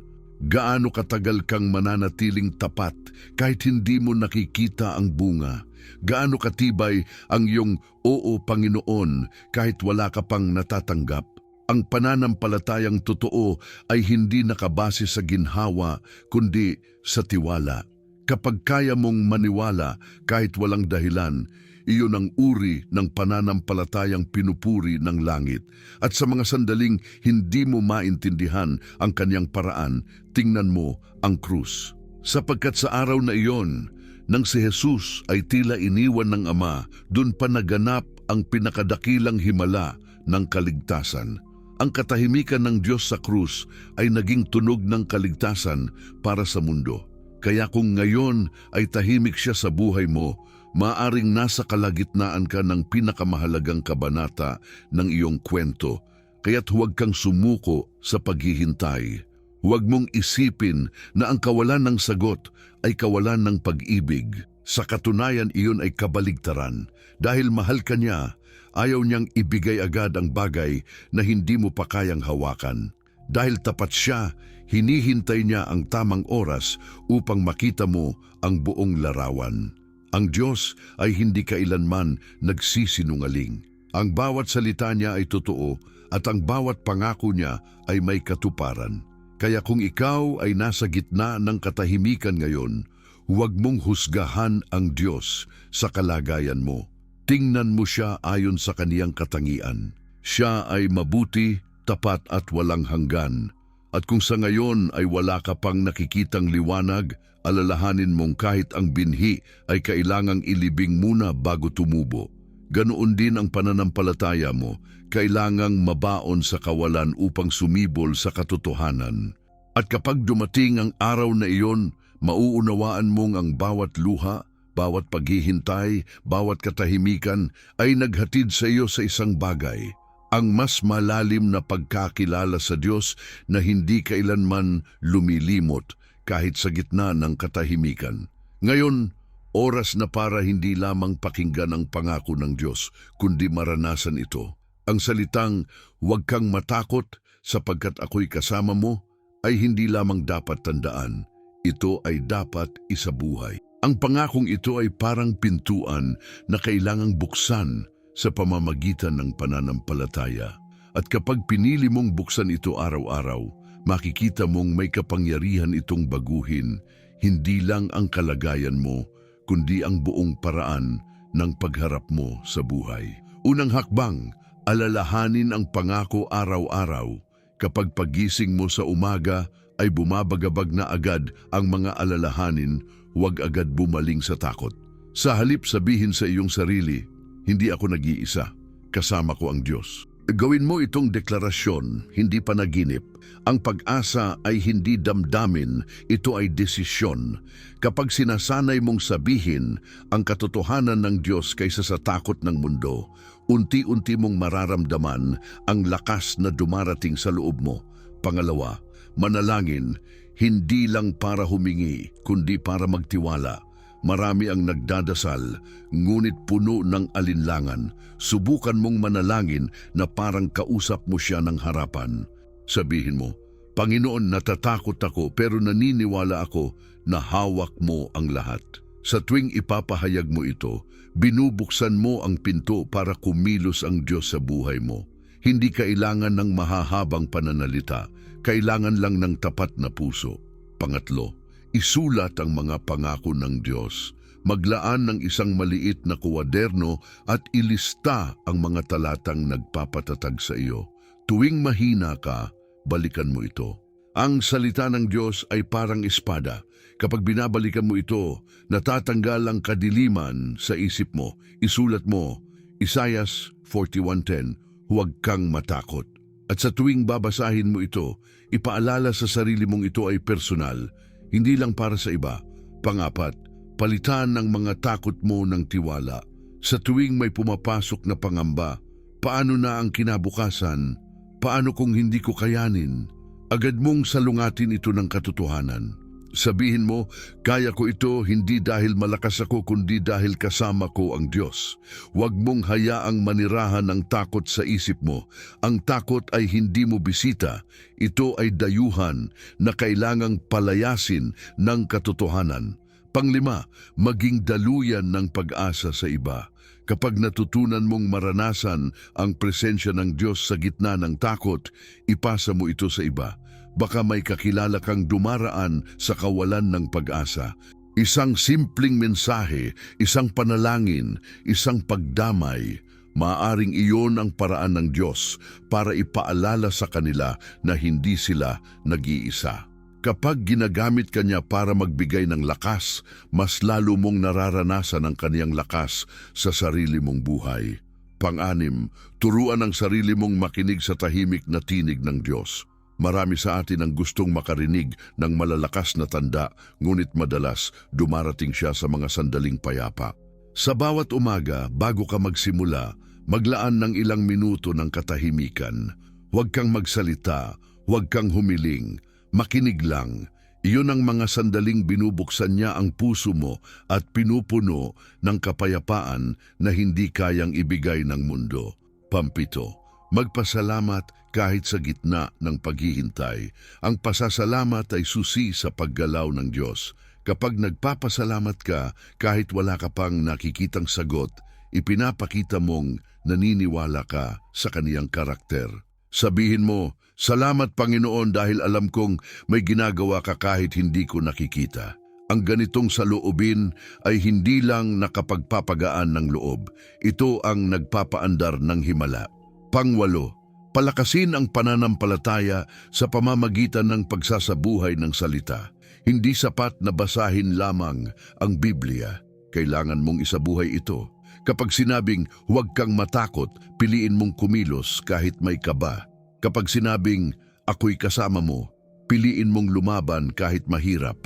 Gaano katagal kang mananatiling tapat kahit hindi mo nakikita ang bunga? Gaano katibay ang iyong oo Panginoon kahit wala ka pang natatanggap? Ang pananampalatayang totoo ay hindi nakabase sa ginhawa, kundi sa tiwala. Kapag kaya mong maniwala kahit walang dahilan, iyon ang uri ng pananampalatayang pinupuri ng langit. At sa mga sandaling hindi mo maintindihan ang kanyang paraan, tingnan mo ang krus. Sapagkat sa araw na iyon, nang si Jesus ay tila iniwan ng Ama, dun pa naganap ang pinakadakilang himala ng kaligtasan. Ang katahimikan ng Diyos sa krus ay naging tunog ng kaligtasan para sa mundo. Kaya kung ngayon ay tahimik siya sa buhay mo, maaring nasa kalagitnaan ka ng pinakamahalagang kabanata ng iyong kwento. Kaya't huwag kang sumuko sa paghihintay. Huwag mong isipin na ang kawalan ng sagot ay kawalan ng pag-ibig. Sa katunayan, iyon ay kabaligtaran. Dahil mahal ka niya, ayaw niyang ibigay agad ang bagay na hindi mo pa kayang hawakan. Dahil tapat siya, hinihintay niya ang tamang oras upang makita mo ang buong larawan. Ang Diyos ay hindi kailanman nagsisinungaling. Ang bawat salita niya ay totoo at ang bawat pangako niya ay may katuparan. Kaya kung ikaw ay nasa gitna ng katahimikan ngayon, huwag mong husgahan ang Diyos sa kalagayan mo. Tingnan mo siya ayon sa kaniyang katangian. Siya ay mabuti, tapat at walang hanggan. At kung sa ngayon ay wala ka pang nakikitang liwanag, alalahanin mong kahit ang binhi ay kailangang ilibing muna bago tumubo. Ganoon din ang pananampalataya mo, kailangang mabaon sa kawalan upang sumibol sa katotohanan. At kapag dumating ang araw na iyon, mauunawaan mong ang bawat luha, bawat paghihintay, bawat katahimikan ay naghatid sa iyo sa isang bagay. Ang mas malalim na pagkakilala sa Diyos na hindi kailanman lumilimot kahit sa gitna ng katahimikan. Ngayon, oras na para hindi lamang pakinggan ang pangako ng Diyos, kundi maranasan ito. Ang salitang, "Huwag kang matakot sapagkat ako'y kasama mo," ay hindi lamang dapat tandaan. Ito ay dapat isabuhay. Ang pangakong ito ay parang pintuan na kailangang buksan sa pamamagitan ng pananampalataya. At kapag pinili mong buksan ito araw-araw, makikita mong may kapangyarihan itong baguhin, hindi lang ang kalagayan mo, kundi ang buong paraan ng pagharap mo sa buhay. Unang hakbang, alalahanin ang pangako araw-araw. Kapag pagising mo sa umaga, ay bumabagabag na agad ang mga alalahanin, huwag agad bumaling sa takot. Sa halip sabihin sa iyong sarili, "Hindi ako nag-iisa, kasama ko ang Diyos." Gawin mo itong deklarasyon, hindi panaginip. Ang pag-asa ay hindi damdamin, ito ay desisyon. Kapag sinasanay mong sabihin ang katotohanan ng Diyos kaysa sa takot ng mundo, unti-unti mong mararamdaman ang lakas na dumarating sa loob mo. Pangalawa, manalangin, hindi lang para humingi, kundi para magtiwala. Marami ang nagdadasal, ngunit puno ng alinlangan. Subukan mong manalangin na parang kausap mo siya ng harapan. Sabihin mo, Panginoon, natatakot ako pero naniniwala ako na hawak mo ang lahat. Sa tuwing ipapahayag mo ito, binubuksan mo ang pinto para kumilos ang Diyos sa buhay mo. Hindi kailangan ng mahahabang pananalita, kailangan lang ng tapat na puso. Pangatlo, isulat ang mga pangako ng Diyos. Maglaan ng isang maliit na kuwaderno at ilista ang mga talatang nagpapatatag sa iyo. Tuwing mahina ka, balikan mo ito. Ang salita ng Diyos ay parang espada. Kapag binabalikan mo ito, natatanggal ang kadiliman sa isip mo. Isulat mo, Isaiah 41:10, huwag kang matakot. At sa tuwing babasahin mo ito, ipaalala sa sarili mong ito ay personal, hindi lang para sa iba. Pangapat, palitan ng mga takot mo ng tiwala. Sa tuwing may pumapasok na pangamba, paano na ang kinabukasan? Paano kung hindi ko kayanin? Agad mong salungatin ito ng katotohanan. Sabihin mo, kaya ko ito hindi dahil malakas ako kundi dahil kasama ko ang Diyos. Huwag mong hayaang manirahan ng takot sa isip mo. Ang takot ay hindi mo bisita. Ito ay dayuhan na kailangang palayasin ng katotohanan. Panglima, maging daluyan ng pag-asa sa iba. Kapag natutunan mong maranasan ang presensya ng Diyos sa gitna ng takot, ipasa mo ito sa iba. Baka may kakilala kang dumaraan sa kawalan ng pag-asa. Isang simpleng mensahe, isang panalangin, isang pagdamay, maaaring iyon ang paraan ng Diyos para ipaalala sa kanila na hindi sila nag-iisa. Kapag ginagamit ka niya para magbigay ng lakas, mas lalo mong nararanasan ang kaniyang lakas sa sarili mong buhay. Pang-anim, turuan ang sarili mong makinig sa tahimik na tinig ng Diyos. Marami sa atin ang gustong makarinig ng malalakas na tanda, ngunit madalas dumarating siya sa mga sandaling payapa. Sa bawat umaga, bago ka magsimula, maglaan ng ilang minuto ng katahimikan. Huwag kang magsalita, huwag kang humiling, makinig lang. Iyon ang mga sandaling binubuksan niya ang puso mo at pinupuno ng kapayapaan na hindi kayang ibigay ng mundo. Pampito, magpasalamat kahit sa gitna ng paghihintay. Ang pasasalamat ay susi sa paggalaw ng Diyos. Kapag nagpapasalamat ka, kahit wala ka pang nakikitang sagot, ipinapakita mong naniniwala ka sa kaniyang karakter. Sabihin mo, salamat Panginoon dahil alam kong may ginagawa ka kahit hindi ko nakikita. Ang ganitong saloobin ay hindi lang nakapagpapagaan ng loob. Ito ang nagpapaandar ng himala. Pangwalo, palakasin ang pananampalataya sa pamamagitan ng pagsasabuhay ng salita. Hindi sapat na basahin lamang ang Biblia. Kailangan mong isabuhay ito. Kapag sinabing huwag kang matakot, piliin mong kumilos kahit may kaba. Kapag sinabing ako'y kasama mo, piliin mong lumaban kahit mahirap.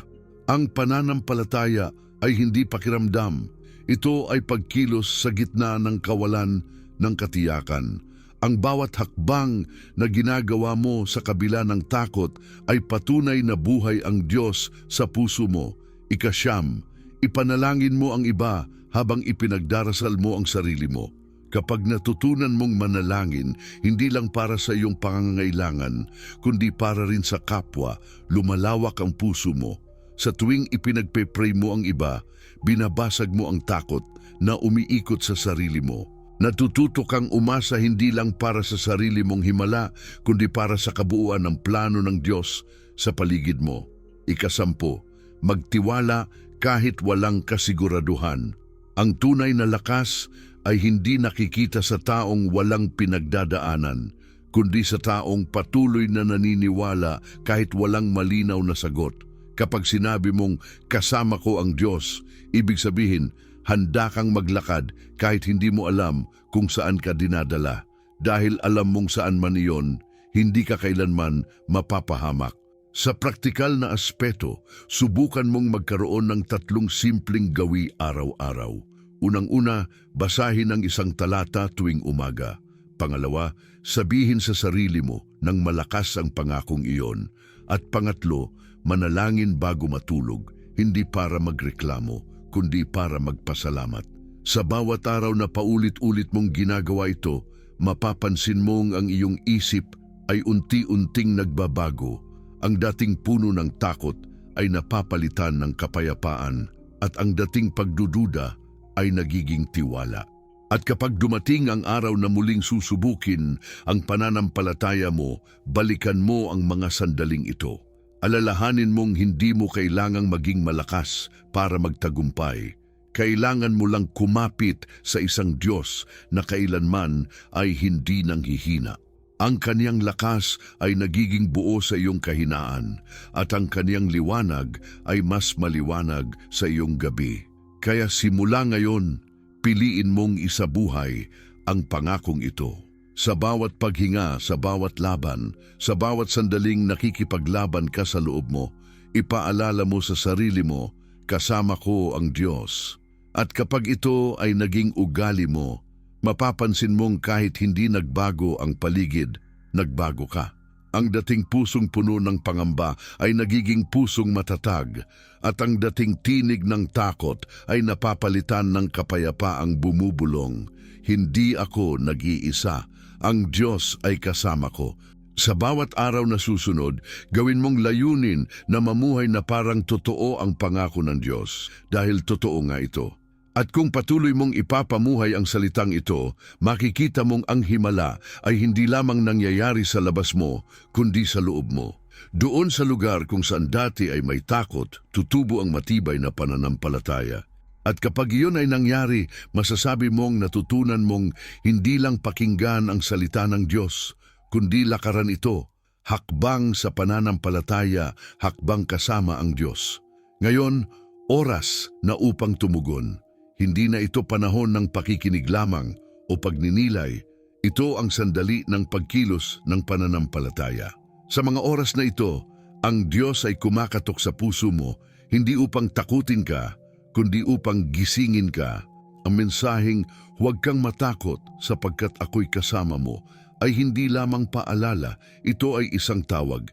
Ang pananampalataya ay hindi pakiramdam. Ito ay pagkilos sa gitna ng kawalan ng katiyakan. Ang bawat hakbang na ginagawa mo sa kabila ng takot ay patunay na buhay ang Diyos sa puso mo. Ika-9, ipanalangin mo ang iba habang ipinagdarasal mo ang sarili mo. Kapag natutunan mong manalangin, hindi lang para sa iyong pangangailangan, kundi para rin sa kapwa, lumalawak ang puso mo. Sa tuwing ipinagpe-pray mo ang iba, binabasag mo ang takot na umiikot sa sarili mo. Natututo kang umasa hindi lang para sa sarili mong himala, kundi para sa kabuuan ng plano ng Diyos sa paligid mo. Ika-10, magtiwala kahit walang kasiguraduhan. Ang tunay na lakas ay hindi nakikita sa taong walang pinagdadaanan, kundi sa taong patuloy na naniniwala kahit walang malinaw na sagot. Kapag sinabi mong kasama ko ang Diyos, ibig sabihin, handa kang maglakad kahit hindi mo alam kung saan ka dinadala. dahil alam mong saan man iyon, hindi ka kailanman mapapahamak. Sa praktikal na aspeto, subukan mong magkaroon ng 3 simpleng gawi araw-araw. Unang-una, basahin ang isang talata tuwing umaga. Pangalawa, sabihin sa sarili mo nang malakas ang pangakong iyon. At pangatlo, manalangin bago matulog, hindi para magreklamo, kundi para magpasalamat. Sa bawat araw na paulit-ulit mong ginagawa ito, mapapansin mong ang iyong isip ay unti-unting nagbabago. Ang dating puno ng takot ay napapalitan ng kapayapaan at ang dating pagdududa ay nagiging tiwala. At kapag dumating ang araw na muling susubukin ang pananampalataya mo, balikan mo ang mga sandaling ito. Alalahanin mong hindi mo kailangang maging malakas para magtagumpay. Kailangan mo lang kumapit sa isang Diyos na kailanman ay hindi nanghihina. Ang kaniyang lakas ay nagiging buo sa iyong kahinaan at ang kaniyang liwanag ay mas maliwanag sa iyong gabi. Kaya simula ngayon, piliin mong isabuhay ang pangakong ito. Sa bawat paghinga, sa bawat laban, sa bawat sandaling nakikipaglaban ka sa loob mo, ipaalala mo sa sarili mo, kasama ko ang Diyos. At kapag ito ay naging ugali mo, mapapansin mong kahit hindi nagbago ang paligid, nagbago ka. Ang dating pusong puno ng pangamba ay nagiging pusong matatag at ang dating tinig ng takot ay napapalitan ng kapayapaang bumubulong. Hindi ako nag-iisa. Ang Diyos ay kasama ko. Sa bawat araw na susunod, gawin mong layunin na mamuhay na parang totoo ang pangako ng Diyos dahil totoo nga ito. At kung patuloy mong ipapamuhay ang salitang ito, makikita mong ang himala ay hindi lamang nangyayari sa labas mo, kundi sa loob mo. Doon sa lugar kung saan dati ay may takot, tutubo ang matibay na pananampalataya. At kapag iyon ay nangyari, masasabi mong natutunan mong hindi lang pakinggan ang salita ng Diyos, kundi lakaran ito, hakbang sa pananampalataya, hakbang kasama ang Diyos. Ngayon, oras na upang tumugon. Hindi na ito panahon ng pakikinig lamang o pagninilay. Ito ang sandali ng pagkilos ng pananampalataya. Sa mga oras na ito, ang Diyos ay kumakatok sa puso mo, hindi upang takutin ka, kundi upang gisingin ka. Ang mensaheng, huwag kang matakot sapagkat ako'y kasama mo, ay hindi lamang paalala, ito ay isang tawag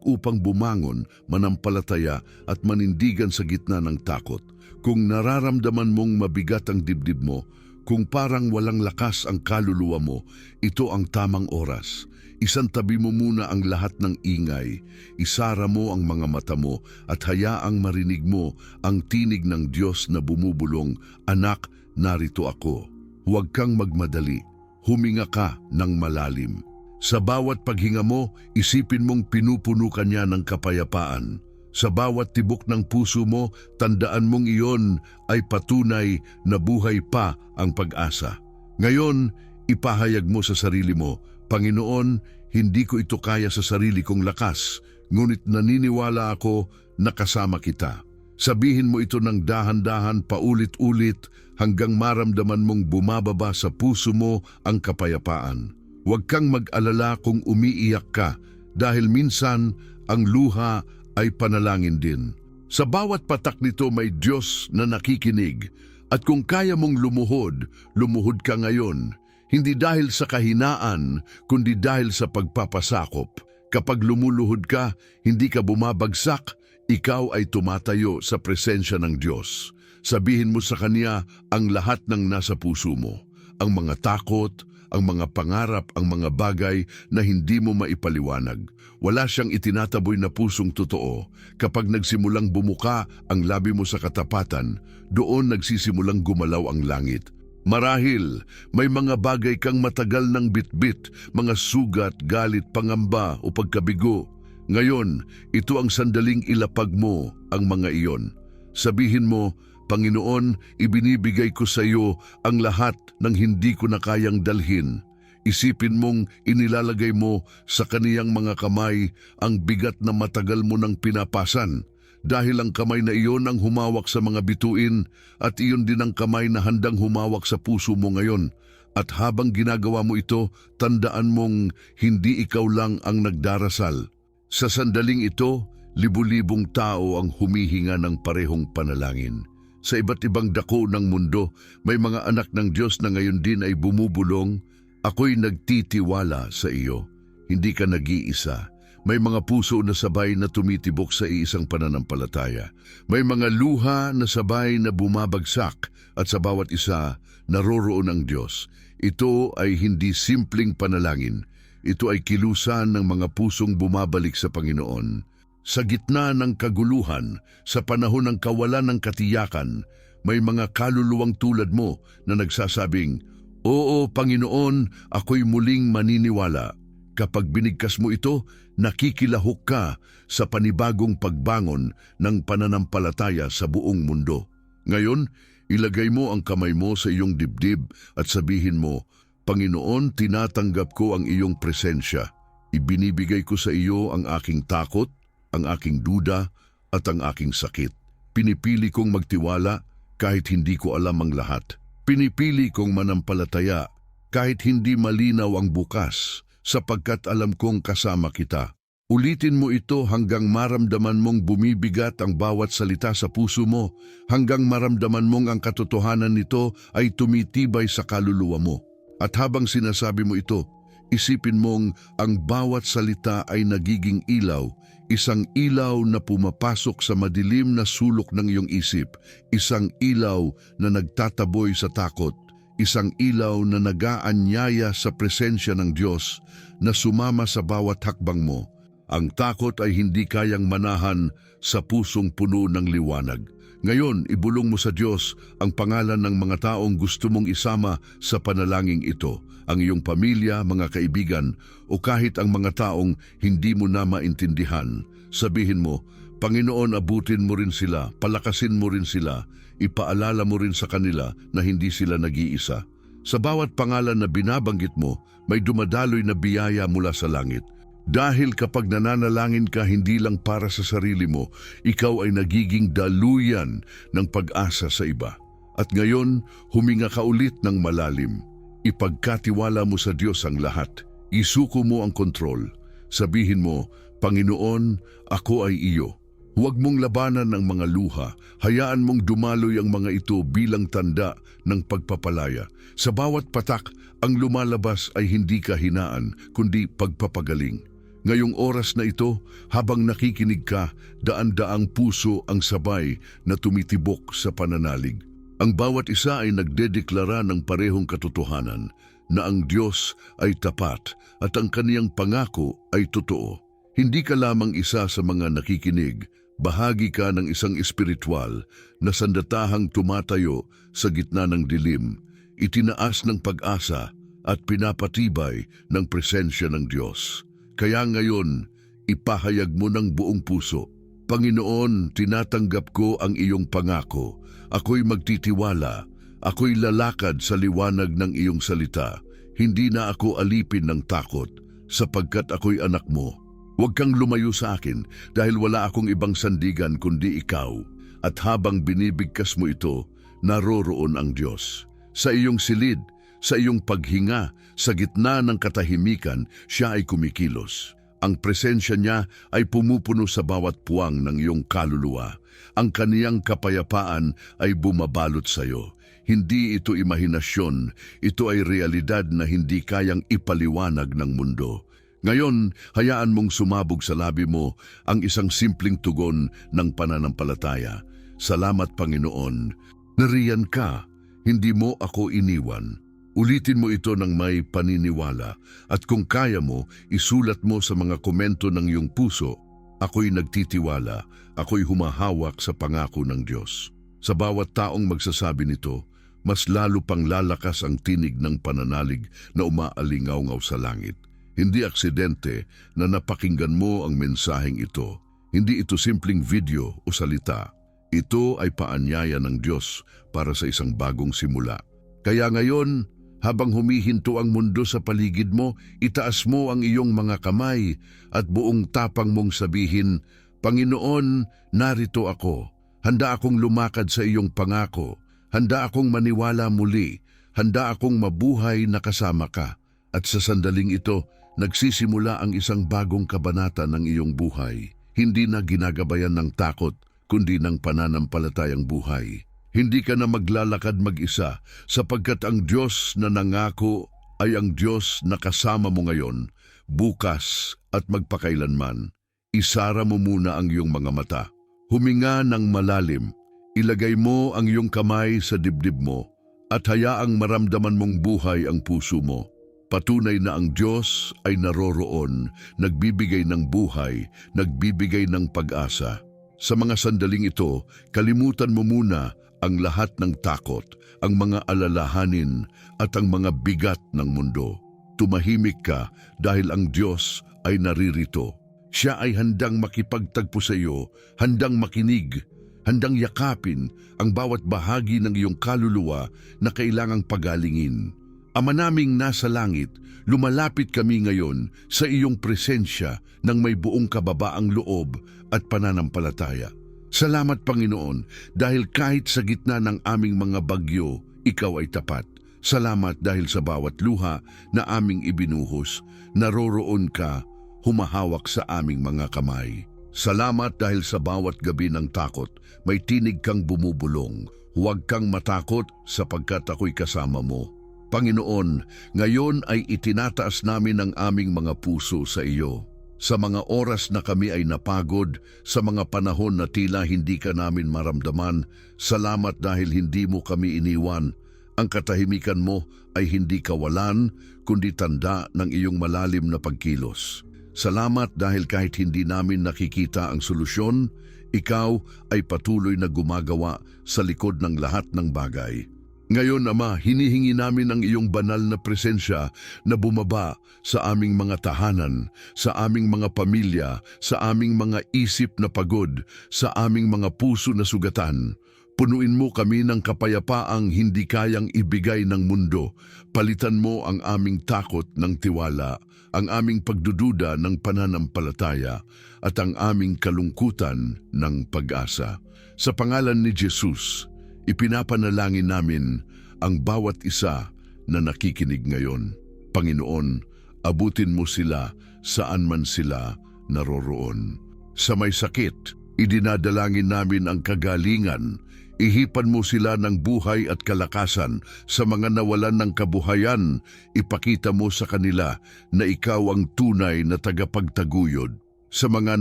upang bumangon, manampalataya at manindigan sa gitna ng takot. Kung nararamdaman mong mabigat ang dibdib mo, kung parang walang lakas ang kaluluwa mo, ito ang tamang oras. Isantabi mo muna ang lahat ng ingay, isara mo ang mga mata mo at hayaang marinig mo ang tinig ng Diyos na bumubulong, "Anak, narito ako." Huwag kang magmadali, huminga ka ng malalim. Sa bawat paghinga mo, isipin mong pinupuno ka niya ng kapayapaan. Sa bawat tibok ng puso mo, tandaan mong iyon ay patunay na buhay pa ang pag-asa. Ngayon, ipahayag mo sa sarili mo, "Panginoon, hindi ko ito kaya sa sarili kong lakas, ngunit naniniwala ako na kasama kita." Sabihin mo ito ng dahan-dahan paulit-ulit hanggang maramdaman mong bumababa sa puso mo ang kapayapaan. Huwag kang mag-alala kung umiiyak ka dahil minsan ang luha ay panalangin din. Sa bawat patak nito may Diyos na nakikinig at kung kaya mong lumuhod ka ngayon, hindi dahil sa kahinaan kundi dahil sa pagpapasakop. Kapag lumuluhod ka, hindi ka bumabagsak, ikaw ay tumatayo sa presensya ng Diyos. Sabihin mo sa Kanya ang lahat ng nasa puso mo, ang mga takot, ang mga pangarap, ang mga bagay na hindi mo maipaliwanag. Wala siyang itinataboy na pusong totoo. Kapag nagsimulang bumuka ang labi mo sa katapatan, doon nagsisimulang gumalaw ang langit. Marahil, may mga bagay kang matagal ng bitbit, mga sugat, galit, pangamba o pagkabigo. Ngayon, ito ang sandaling ilapag mo ang mga iyon. Sabihin mo, "Panginoon, ibinibigay ko sa iyo ang lahat ng hindi ko na kayang dalhin." Isipin mong inilalagay mo sa kaniyang mga kamay ang bigat na matagal mo nang pinapasan. Dahil ang kamay na iyon ang humawak sa mga bituin at iyon din ang kamay na handang humawak sa puso mo ngayon. At habang ginagawa mo ito, tandaan mong hindi ikaw lang ang nagdarasal. Sa sandaling ito, libu-libong tao ang humihinga ng parehong panalangin. Sa iba't ibang dako ng mundo, may mga anak ng Diyos na ngayon din ay bumubulong. Ako'y nagtitiwala sa iyo. Hindi ka nag-iisa. May mga puso na sabay na tumitibok sa iisang pananampalataya. May mga luha na sabay na bumabagsak at sa bawat isa naroroon ang Diyos. Ito ay hindi simpleng panalangin. Ito ay kilusan ng mga pusong bumabalik sa Panginoon. Sa gitna ng kaguluhan, sa panahon ng kawalan ng katiyakan, may mga kaluluwang tulad mo na nagsasabing, "Oo, Panginoon, ako'y muling maniniwala." Kapag binigkas mo ito, nakikilahok ka sa panibagong pagbangon ng pananampalataya sa buong mundo. Ngayon, ilagay mo ang kamay mo sa iyong dibdib at sabihin mo, "Panginoon, tinatanggap ko ang iyong presensya. Ibinibigay ko sa iyo ang aking takot, ang aking duda at ang aking sakit. Pinipili kong magtiwala kahit hindi ko alam ang lahat. Pinipili kong manampalataya kahit hindi malinaw ang bukas, sapagkat alam kong kasama kita." Ulitin mo ito hanggang maramdaman mong bumibigat ang bawat salita sa puso mo, hanggang maramdaman mong ang katotohanan nito ay tumitibay sa kaluluwa mo. At habang sinasabi mo ito, isipin mong ang bawat salita ay nagiging ilaw, isang ilaw na pumapasok sa madilim na sulok ng iyong isip, isang ilaw na nagtataboy sa takot, isang ilaw na nag-aanyaya sa presensya ng Diyos na sumama sa bawat hakbang mo. Ang takot ay hindi kayang manahan sa pusong puno ng liwanag. Ngayon, ibulong mo sa Diyos ang pangalan ng mga taong gusto mong isama sa panalangin ito, ang iyong pamilya, mga kaibigan, o kahit ang mga taong hindi mo na maintindihan. Sabihin mo, "Panginoon, abutin mo rin sila, palakasin mo rin sila, ipaalala mo rin sa kanila na hindi sila nag-iisa." Sa bawat pangalan na binabanggit mo, may dumadaloy na biyaya mula sa langit. Dahil kapag nananalangin ka hindi lang para sa sarili mo, ikaw ay nagiging daluyan ng pag-asa sa iba. At ngayon, huminga ka ulit ng malalim. Ipagkatiwala mo sa Diyos ang lahat. Isuko mo ang kontrol. Sabihin mo, "Panginoon, ako ay iyo." Huwag mong labanan ang mga luha. Hayaan mong dumaloy ang mga ito bilang tanda ng pagpapalaya. Sa bawat patak, ang lumalabas ay hindi kahinaan, kundi pagpapagaling. Ngayong oras na ito, habang nakikinig ka, daan-daang puso ang sabay na tumitibok sa pananalig. Ang bawat isa ay nagdedeklara ng parehong katotohanan na ang Diyos ay tapat at ang kaniyang pangako ay totoo. Hindi ka lamang isa sa mga nakikinig, bahagi ka ng isang espiritual na sandatahang tumatayo sa gitna ng dilim, itinaas ng pag-asa at pinapatibay ng presensya ng Diyos. Kaya ngayon, ipahayag mo ng buong puso, "Panginoon, tinatanggap ko ang iyong pangako. Ako'y magtitiwala. Ako'y lalakad sa liwanag ng iyong salita. Hindi na ako alipin ng takot, sapagkat ako'y anak mo. Huwag kang lumayo sa akin dahil wala akong ibang sandigan kundi ikaw." At habang binibigkas mo ito, naroroon ang Diyos. Sa iyong silid, sa iyong paghinga, sa gitna ng katahimikan, siya ay kumikilos. Ang presensya niya ay pumupuno sa bawat puwang ng iyong kaluluwa. Ang kaniyang kapayapaan ay bumabalot sa iyo. Hindi ito imahinasyon, ito ay realidad na hindi kayang ipaliwanag ng mundo. Ngayon, hayaan mong sumabog sa labi mo ang isang simpleng tugon ng pananampalataya. "Salamat, Panginoon. Nariyan ka, hindi mo ako iniwan." Ulitin mo ito ng may paniniwala at kung kaya mo, isulat mo sa mga komento ng iyong puso, "Ako'y nagtitiwala, ako'y humahawak sa pangako ng Diyos." Sa bawat taong magsasabi nito, mas lalo pang lalakas ang tinig ng pananalig na umaalingaw-ngaw sa langit. Hindi aksidente na napakinggan mo ang mensaheng ito. Hindi ito simpleng video o salita. Ito ay paanyaya ng Diyos para sa isang bagong simula. Kaya ngayon, habang humihinto ang mundo sa paligid mo, itaas mo ang iyong mga kamay at buong tapang mong sabihin, "Panginoon, narito ako. Handa akong lumakad sa iyong pangako. Handa akong maniwala muli. handa akong mabuhay na kasama ka. At sa sandaling ito, nagsisimula ang isang bagong kabanata ng iyong buhay. Hindi na ginagabayan ng takot, kundi ng pananampalatayang buhay. Hindi ka na maglalakad mag-isa, sapagkat ang Diyos na nangako ay ang Diyos na kasama mo ngayon, bukas at magpakailanman. Isara mo muna ang iyong mga mata. Huminga ng malalim. Ilagay mo ang iyong kamay sa dibdib mo at hayaang maramdaman mong buhay ang puso mo. Patunay na ang Diyos ay naroroon, nagbibigay ng buhay, nagbibigay ng pag-asa. Sa mga sandaling ito, kalimutan mo muna ang lahat ng takot, ang mga alalahanin at ang mga bigat ng mundo. Tumahimik ka dahil ang Diyos ay naririto. Siya ay handang makipagtagpo sa iyo, handang makinig, handang yakapin ang bawat bahagi ng iyong kaluluwa na kailangang pagalingin. Ama naming nasa langit, lumalapit kami ngayon sa iyong presensya ng may buong kababaang loob at pananampalataya. Salamat Panginoon dahil kahit sa gitna ng aming mga bagyo, ikaw ay tapat. Salamat dahil sa bawat luha na aming ibinuhos, naroroon ka, humahawak sa aming mga kamay. Salamat dahil sa bawat gabi ng takot, may tinig kang bumubulong. Huwag kang matakot sapagkat ako'y kasama mo. Panginoon, ngayon ay itinataas namin ang aming mga puso sa iyo. Sa mga oras na kami ay napagod, sa mga panahon na tila hindi ka namin maramdaman, salamat dahil hindi mo kami iniwan. Ang katahimikan mo ay hindi kawalan, kundi tanda ng iyong malalim na pagkilos. Salamat dahil kahit hindi namin nakikita ang solusyon, ikaw ay patuloy na gumagawa sa likod ng lahat ng bagay. Ngayon, Ama, hinihingi namin ang iyong banal na presensya na bumaba sa aming mga tahanan, sa aming mga pamilya, sa aming mga isip na pagod, sa aming mga puso na sugatan. Punuin mo kami ng kapayapaang hindi kayang ibigay ng mundo. Palitan mo ang aming takot ng tiwala, ang aming pagdududa ng pananampalataya, at ang aming kalungkutan ng pag-asa. Sa pangalan ni Jesus, ipinapanalangin namin ang bawat isa na nakikinig ngayon. Panginoon, abutin mo sila saan man sila naroroon. Sa may sakit, idinadalangin namin ang kagalingan. Ihipan mo sila ng buhay at kalakasan. Sa mga nawalan ng kabuhayan, ipakita mo sa kanila na ikaw ang tunay na tagapagtaguyod. Sa mga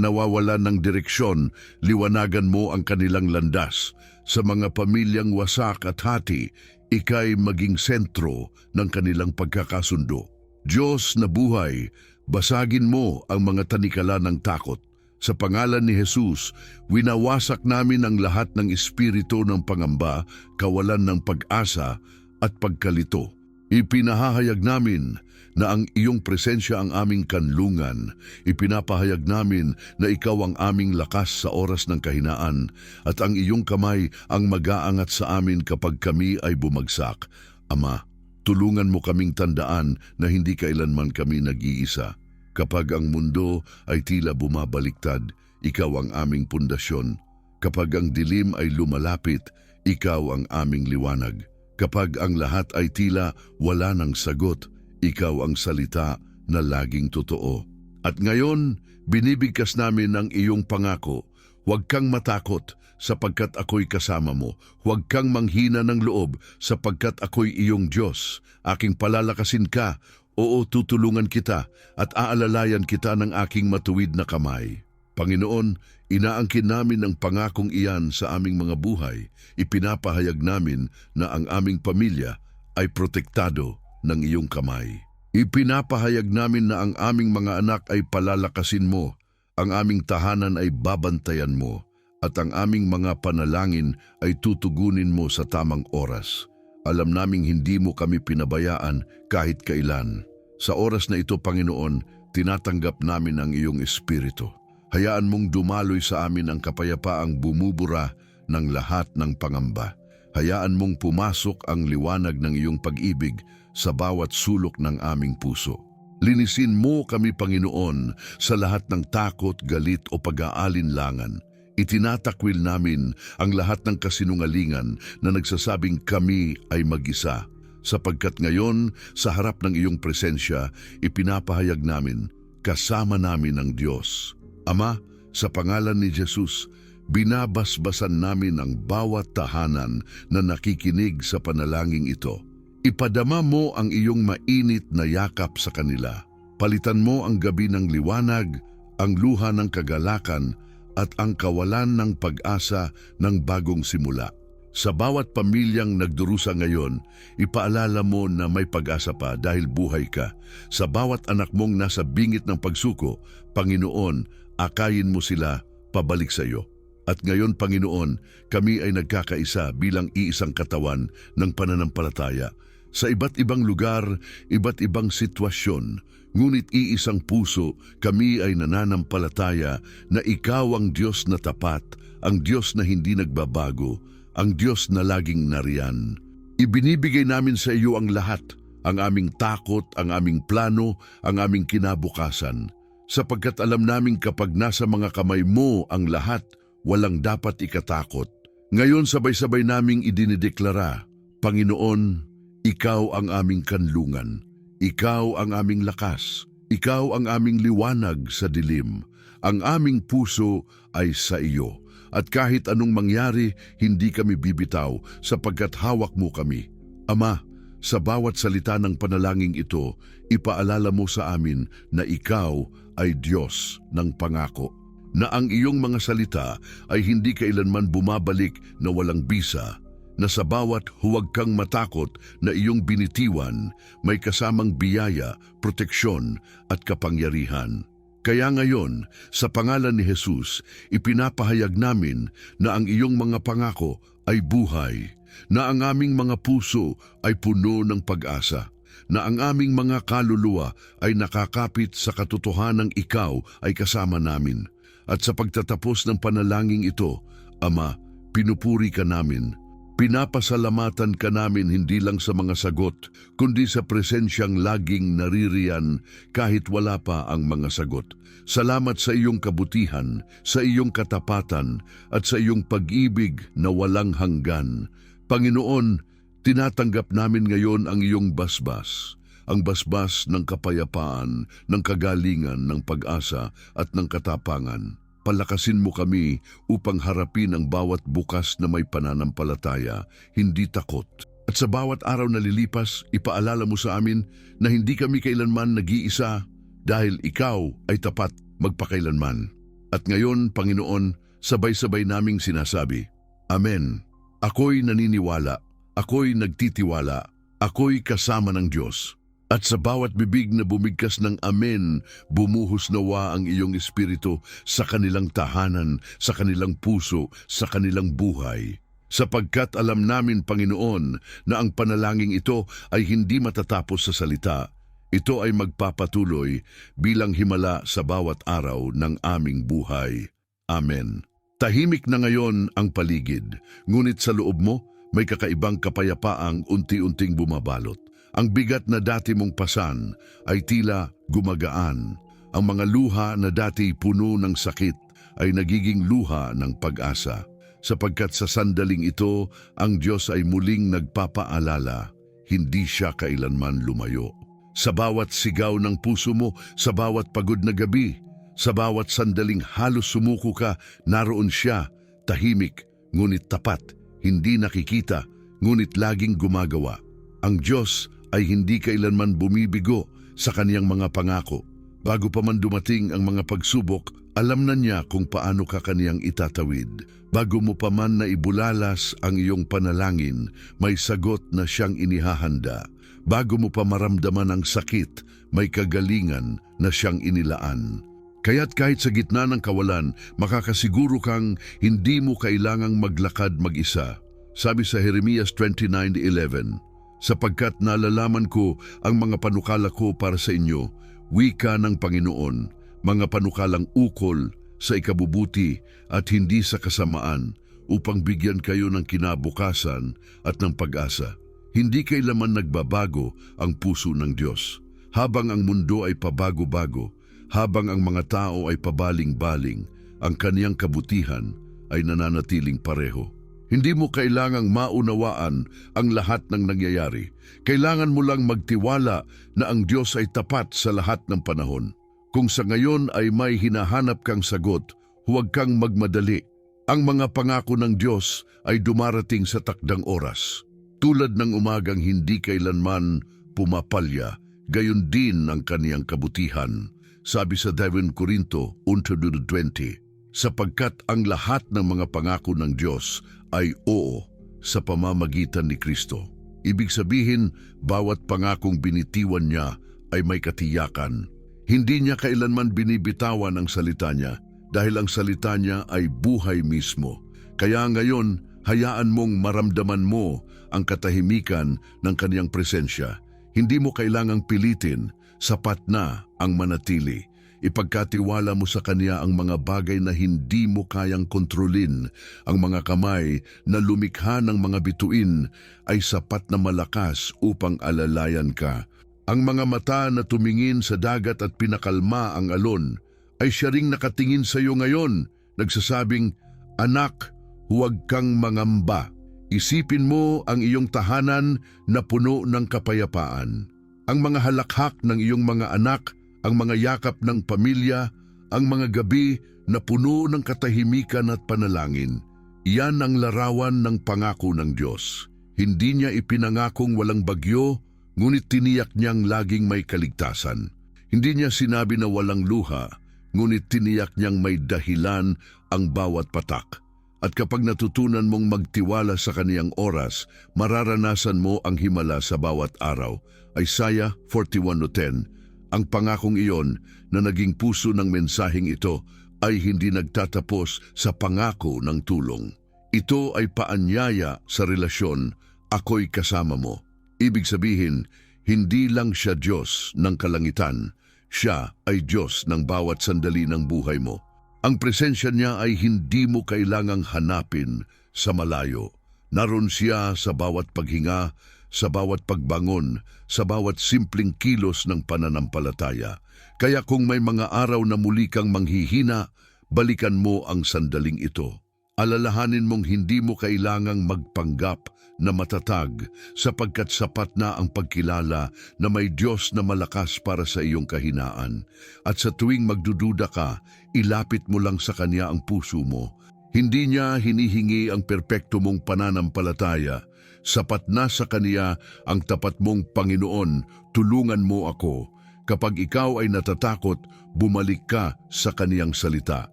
nawawalan ng direksyon, liwanagan mo ang kanilang landas. Sa mga pamilyang wasak at hati, ika'y maging sentro ng kanilang pagkakasundo. Diyos na buhay, basagin mo ang mga tanikala ng takot. Sa pangalan ni Jesus, winawasak namin ang lahat ng espiritu ng pangamba, kawalan ng pag-asa at pagkalito. Ipinahahayag namin na ang iyong presensya ang aming kanlungan. Ipinapahayag namin na ikaw ang aming lakas sa oras ng kahinaan at ang iyong kamay ang mag-aangat sa amin kapag kami ay bumagsak. Ama, tulungan mo kaming tandaan na hindi kailanman kami nag-iisa. Kapag ang mundo ay tila bumabaliktad, ikaw ang aming pundasyon. Kapag ang dilim ay lumalapit, ikaw ang aming liwanag. Kapag ang lahat ay tila wala ng sagot, ikaw ang salita na laging totoo. At ngayon, binibigkas namin ang iyong pangako. Huwag kang matakot sapagkat ako'y kasama mo. Huwag kang manghina ng loob sapagkat ako'y iyong Diyos. Aking palalakasin ka, oo, tutulungan kita at aalalayan kita ng aking matuwid na kamay. Panginoon, inaangkin namin ang pangakong iyan sa aming mga buhay. Ipinapahayag namin na ang aming pamilya ay protektado ng iyong kamay. Ipinapahayag namin na ang aming mga anak ay palalakasin mo, ang aming tahanan ay babantayan mo, at ang aming mga panalangin ay tutugunin mo sa tamang oras. Alam naming hindi mo kami pinabayaan kahit kailan. Sa oras na ito, Panginoon, tinatanggap namin ang iyong espiritu. Hayaan mong dumaloy sa amin ang kapayapaang bumubura ng lahat ng pangamba. Hayaan mong pumasok ang liwanag ng iyong pag-ibig sa bawat sulok ng aming puso. Linisin mo kami, Panginoon, sa lahat ng takot, galit o pag-aalinlangan. Itinatakwil namin ang lahat ng kasinungalingan na nagsasabing kami ay mag-isa. sapagkat ngayon sa harap ng iyong presensya, ipinapahayag namin, kasama namin ang Diyos. Ama, sa pangalan ni Jesus, binabasbasan namin ang bawat tahanan na nakikinig sa panalangin ito. Ipadama mo ang iyong mainit na yakap sa kanila. Palitan mo ang gabi ng liwanag, ang luha ng kagalakan, at ang kawalan ng pag-asa ng bagong simula. Sa bawat pamilyang nagdurusa ngayon, ipaalala mo na may pag-asa pa dahil buhay ka. Sa bawat anak mong nasa bingit ng pagsuko, Panginoon, akayin mo sila pabalik sa iyo. At ngayon, Panginoon, kami ay nagkakaisa bilang iisang katawan ng pananampalataya. Sa iba't ibang lugar, iba't ibang sitwasyon, ngunit iisang puso, kami ay nananampalataya na Ikaw ang Diyos na tapat, ang Diyos na hindi nagbabago, ang Diyos na laging nariyan. Ibinibigay namin sa iyo ang lahat, ang aming takot, ang aming plano, ang aming kinabukasan, sapagkat alam namin kapag nasa mga kamay mo ang lahat, walang dapat ikatakot. Ngayon sabay-sabay naming idinideklara, Panginoon, Ikaw ang aming kanlungan, Ikaw ang aming lakas, Ikaw ang aming liwanag sa dilim, ang aming puso ay sa iyo. At kahit anong mangyari, hindi kami bibitaw sapagkat hawak mo kami. Ama, sa bawat salita ng panalangin ito, ipaalala mo sa amin na Ikaw ay Diyos ng pangako, na ang iyong mga salita ay hindi kailanman bumabalik na walang bisa, na sa bawat huwag kang matakot na iyong binitiwan, may kasamang biyaya, proteksyon at kapangyarihan. Kaya ngayon, sa pangalan ni Jesus, ipinapahayag namin na ang iyong mga pangako ay buhay, na ang aming mga puso ay puno ng pag-asa, na ang aming mga kaluluwa ay nakakapit sa katotohanang Ikaw ay kasama namin. At sa pagtatapos ng panalangin ito, Ama, pinupuri ka namin. Pinapasalamatan ka namin hindi lang sa mga sagot, kundi sa presensyang laging naririyan kahit wala pa ang mga sagot. Salamat sa iyong kabutihan, sa iyong katapatan, at sa iyong pag-ibig na walang hanggan. Panginoon, tinatanggap namin ngayon ang iyong basbas, ang basbas ng kapayapaan, ng kagalingan, ng pag-asa at ng katapangan. Palakasin mo kami upang harapin ang bawat bukas na may pananampalataya, hindi takot. At sa bawat araw na lilipas, ipaalala mo sa amin na hindi kami kailanman nag-iisa dahil Ikaw ay tapat magpakailanman. At ngayon, Panginoon, sabay-sabay naming sinasabi, Amen. Ako'y naniniwala, ako'y nagtitiwala, ako'y kasama ng Diyos. At sa bawat bibig na bumigkas ng amen, bumuhos nawa ang iyong espiritu sa kanilang tahanan, sa kanilang puso, sa kanilang buhay. Sapagkat alam namin, Panginoon, na ang panalangin ito ay hindi matatapos sa salita. Ito ay magpapatuloy bilang himala sa bawat araw ng aming buhay. Amen. Tahimik na ngayon ang paligid, ngunit sa loob mo may kakaibang kapayapaang unti-unting bumabalot. Ang bigat na dati mong pasan ay tila gumagaan. Ang mga luha na dati puno ng sakit ay nagiging luha ng pag-asa. Sapagkat sa sandaling ito, ang Diyos ay muling nagpapaalala, hindi siya kailanman lumayo. Sa bawat sigaw ng puso mo, sa bawat pagod na gabi, sa bawat sandaling halos sumuko ka, naroon siya, tahimik, ngunit tapat, hindi nakikita, ngunit laging gumagawa. Ang Diyos ay hindi kailanman bumibigo sa kaniyang mga pangako. Bago pa man dumating ang mga pagsubok, alam na niya kung paano ka kaniyang itatawid. Bago mo pa man na ibulalas ang iyong panalangin, may sagot na siyang inihahanda. Bago mo pa maramdaman ang sakit, may kagalingan na siyang inilaan. Kaya't kahit sa gitna ng kawalan, makakasiguro kang hindi mo kailangang maglakad mag-isa. Sabi sa Jeremias 29:11, sapagkat nalalaman ko ang mga panukala ko para sa inyo, wika ng Panginoon, mga panukalang ukol sa ikabubuti at hindi sa kasamaan, upang bigyan kayo ng kinabukasan at ng pag-asa. Hindi kailaman nagbabago ang puso ng Diyos. Habang ang mundo ay pabago-bago, habang ang mga tao ay pabaling-baling, ang kaniyang kabutihan ay nananatiling pareho. Hindi mo kailangang maunawaan ang lahat ng nangyayari. Kailangan mo lang magtiwala na ang Diyos ay tapat sa lahat ng panahon. Kung sa ngayon ay may hinahanap kang sagot, huwag kang magmadali. Ang mga pangako ng Diyos ay dumarating sa takdang oras. Tulad ng umagang hindi kailanman pumapalya, gayon din ang kaniyang kabutihan. Sabi sa 2 Corinto 1:20, sapagkat ang lahat ng mga pangako ng Diyos ay oo sa pamamagitan ni Kristo. Ibig sabihin, bawat pangakong binitiwan niya ay may katiyakan. Hindi niya kailanman binibitawan ang salita niya dahil ang salita niya ay buhay mismo. Kaya ngayon, hayaan mong maramdaman mo ang katahimikan ng kaniyang presensya. Hindi mo kailangang pilitin, sapat na ang manatili. Ipagkatiwala mo sa Kanya ang mga bagay na hindi mo kayang kontrolin. Ang mga kamay na lumikha ng mga bituin ay sapat na malakas upang alalayan ka. Ang mga mata na tumingin sa dagat at pinakalma ang alon ay siya ring nakatingin sa iyo ngayon, nagsasabing, anak, huwag kang mangamba. Isipin mo ang iyong tahanan na puno ng kapayapaan. Ang mga halakhak ng iyong mga anak, ang mga yakap ng pamilya, ang mga gabi na puno ng katahimikan at panalangin. Iyan ang larawan ng pangako ng Diyos. Hindi niya ipinangakong walang bagyo, ngunit tiniyak niyang laging may kaligtasan. Hindi niya sinabi na walang luha, ngunit tiniyak niyang may dahilan ang bawat patak. At kapag natutunan mong magtiwala sa kaniyang oras, mararanasan mo ang himala sa bawat araw. Isaiah 41:10. Ang pangakong iyon na naging puso ng mensaheng ito ay hindi nagtatapos sa pangako ng tulong. Ito ay paanyaya sa relasyon, ako'y kasama mo. Ibig sabihin, hindi lang siya Diyos ng kalangitan, siya ay Diyos ng bawat sandali ng buhay mo. Ang presensya niya ay hindi mo kailangang hanapin sa malayo. Naroon siya sa bawat paghinga, sa bawat pagbangon, sa bawat simpleng kilos ng pananampalataya. Kaya kung may mga araw na muli kang manghihina, balikan mo ang sandaling ito. Alalahanin mong hindi mo kailangang magpanggap na matatag sapagkat sapat na ang pagkilala na may Diyos na malakas para sa iyong kahinaan. At sa tuwing magdududa ka, ilapit mo lang sa Kanya ang puso mo. Hindi niya hinihingi ang perpekto mong pananampalataya. Sapat na sa Kaniya ang tapat mong Panginoon, tulungan mo ako. Kapag ikaw ay natatakot, bumalik ka sa Kaniyang salita.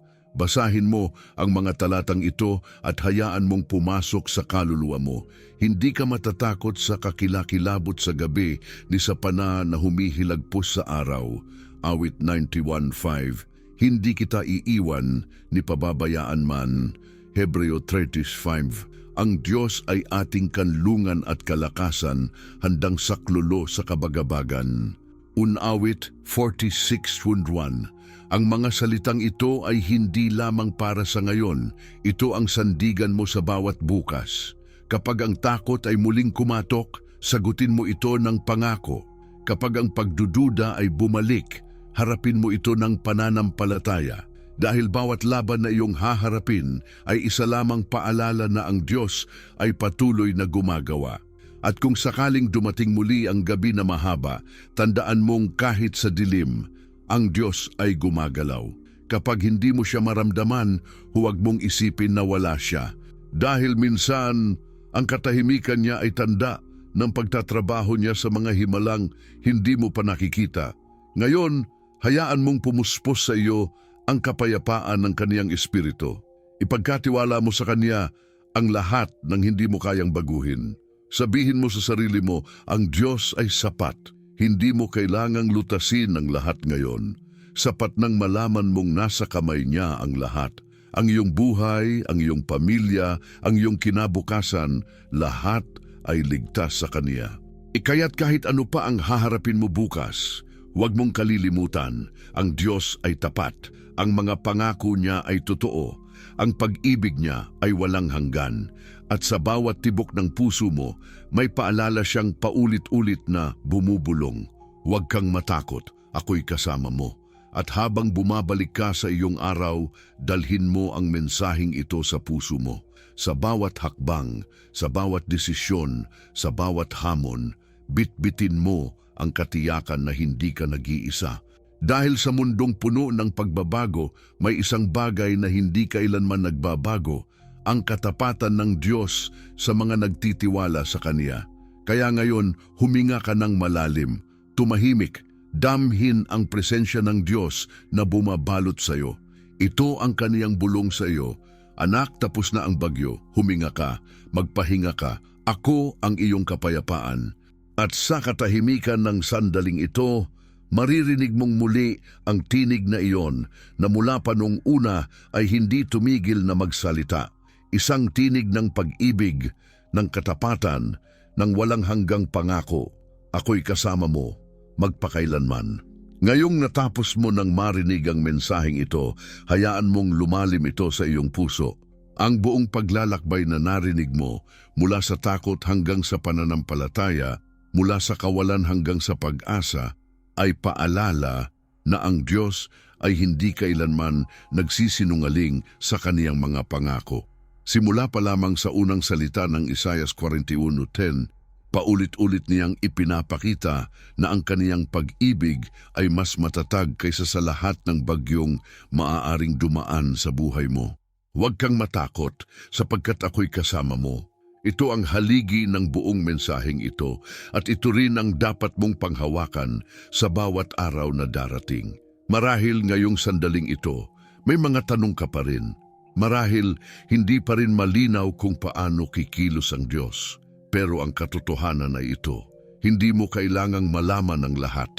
Basahin mo ang mga talatang ito at hayaan mong pumasok sa kaluluwa mo. Hindi ka matatakot sa kakilakilabot sa gabi ni sa pana na humihilagpos sa araw. Awit 91:5. Hindi kita iiwan ni pababayaan man. Hebreo 13:5. Ang Diyos ay ating kanlungan at kalakasan, handang saklulo sa kabagabagan. Unawit 46:1. Ang mga salitang ito ay hindi lamang para sa ngayon, ito ang sandigan mo sa bawat bukas. Kapag ang takot ay muling kumatok, sagutin mo ito ng pangako. Kapag ang pagdududa ay bumalik, harapin mo ito ng pananampalataya. Dahil bawat laban na iyong haharapin ay isa lamang paalala na ang Diyos ay patuloy na gumagawa. At kung sakaling dumating muli ang gabi na mahaba, tandaan mong kahit sa dilim, ang Diyos ay gumagalaw. Kapag hindi mo siya maramdaman, huwag mong isipin na wala siya. Dahil minsan, ang katahimikan niya ay tanda ng pagtatrabaho niya sa mga himalang hindi mo pa nakikita. Ngayon, hayaan mong pumuspos sa iyo ang kapayapaan ng Kaniyang Espiritu. Ipagkatiwala mo sa Kaniya ang lahat ng hindi mo kayang baguhin. Sabihin mo sa sarili mo, ang Diyos ay sapat. Hindi mo kailangang lutasin ang lahat ngayon. Sapat nang malaman mong nasa kamay niya ang lahat. Ang iyong buhay, ang iyong pamilya, ang iyong kinabukasan, lahat ay ligtas sa Kaniya. Ikaya't kahit ano pa ang haharapin mo bukas, huwag mong kalilimutan, ang Diyos ay tapat. Ang mga pangako niya ay totoo. Ang pag-ibig niya ay walang hanggan. At sa bawat tibok ng puso mo, may paalala siyang paulit-ulit na bumubulong. Huwag kang matakot, ako'y kasama mo. At habang bumabalik ka sa iyong araw, dalhin mo ang mensaheng ito sa puso mo. Sa bawat hakbang, sa bawat desisyon, sa bawat hamon, bitbitin mo ang katiyakan na hindi ka nag-iisa. Dahil sa mundong puno ng pagbabago, may isang bagay na hindi kailanman nagbabago, ang katapatan ng Diyos sa mga nagtitiwala sa Kanya. Kaya ngayon, huminga ka ng malalim, tumahimik, damhin ang presensya ng Diyos na bumabalot sa iyo. Ito ang Kaniyang bulong sa iyo. Anak, tapos na ang bagyo, huminga ka, magpahinga ka, ako ang iyong kapayapaan. At sa katahimikan ng sandaling ito, maririnig mong muli ang tinig na iyon na mula pa nung una ay hindi tumigil na magsalita. Isang tinig ng pag-ibig, ng katapatan, ng walang hanggang pangako. Ako'y kasama mo, magpakailanman. Ngayong natapos mo nang marinig ang mensaheng ito, hayaan mong lumalim ito sa iyong puso. Ang buong paglalakbay na narinig mo, mula sa takot hanggang sa pananampalataya, mula sa kawalan hanggang sa pag-asa, ay paalala na ang Diyos ay hindi kailanman nagsisinungaling sa Kaniyang mga pangako. Simula pa lamang sa unang salita ng Isaiah 41:10, paulit-ulit niyang ipinapakita na ang Kaniyang pag-ibig ay mas matatag kaysa sa lahat ng bagyong maaaring dumaan sa buhay mo. Huwag kang matakot sapagkat ako'y kasama mo. Ito ang haligi ng buong mensaheng ito at ito rin ang dapat mong panghawakan sa bawat araw na darating. Marahil ngayong sandaling ito, may mga tanong ka pa rin. Marahil hindi pa rin malinaw kung paano kikilos ang Diyos. Pero ang katotohanan ay ito, hindi mo kailangang malaman ang lahat.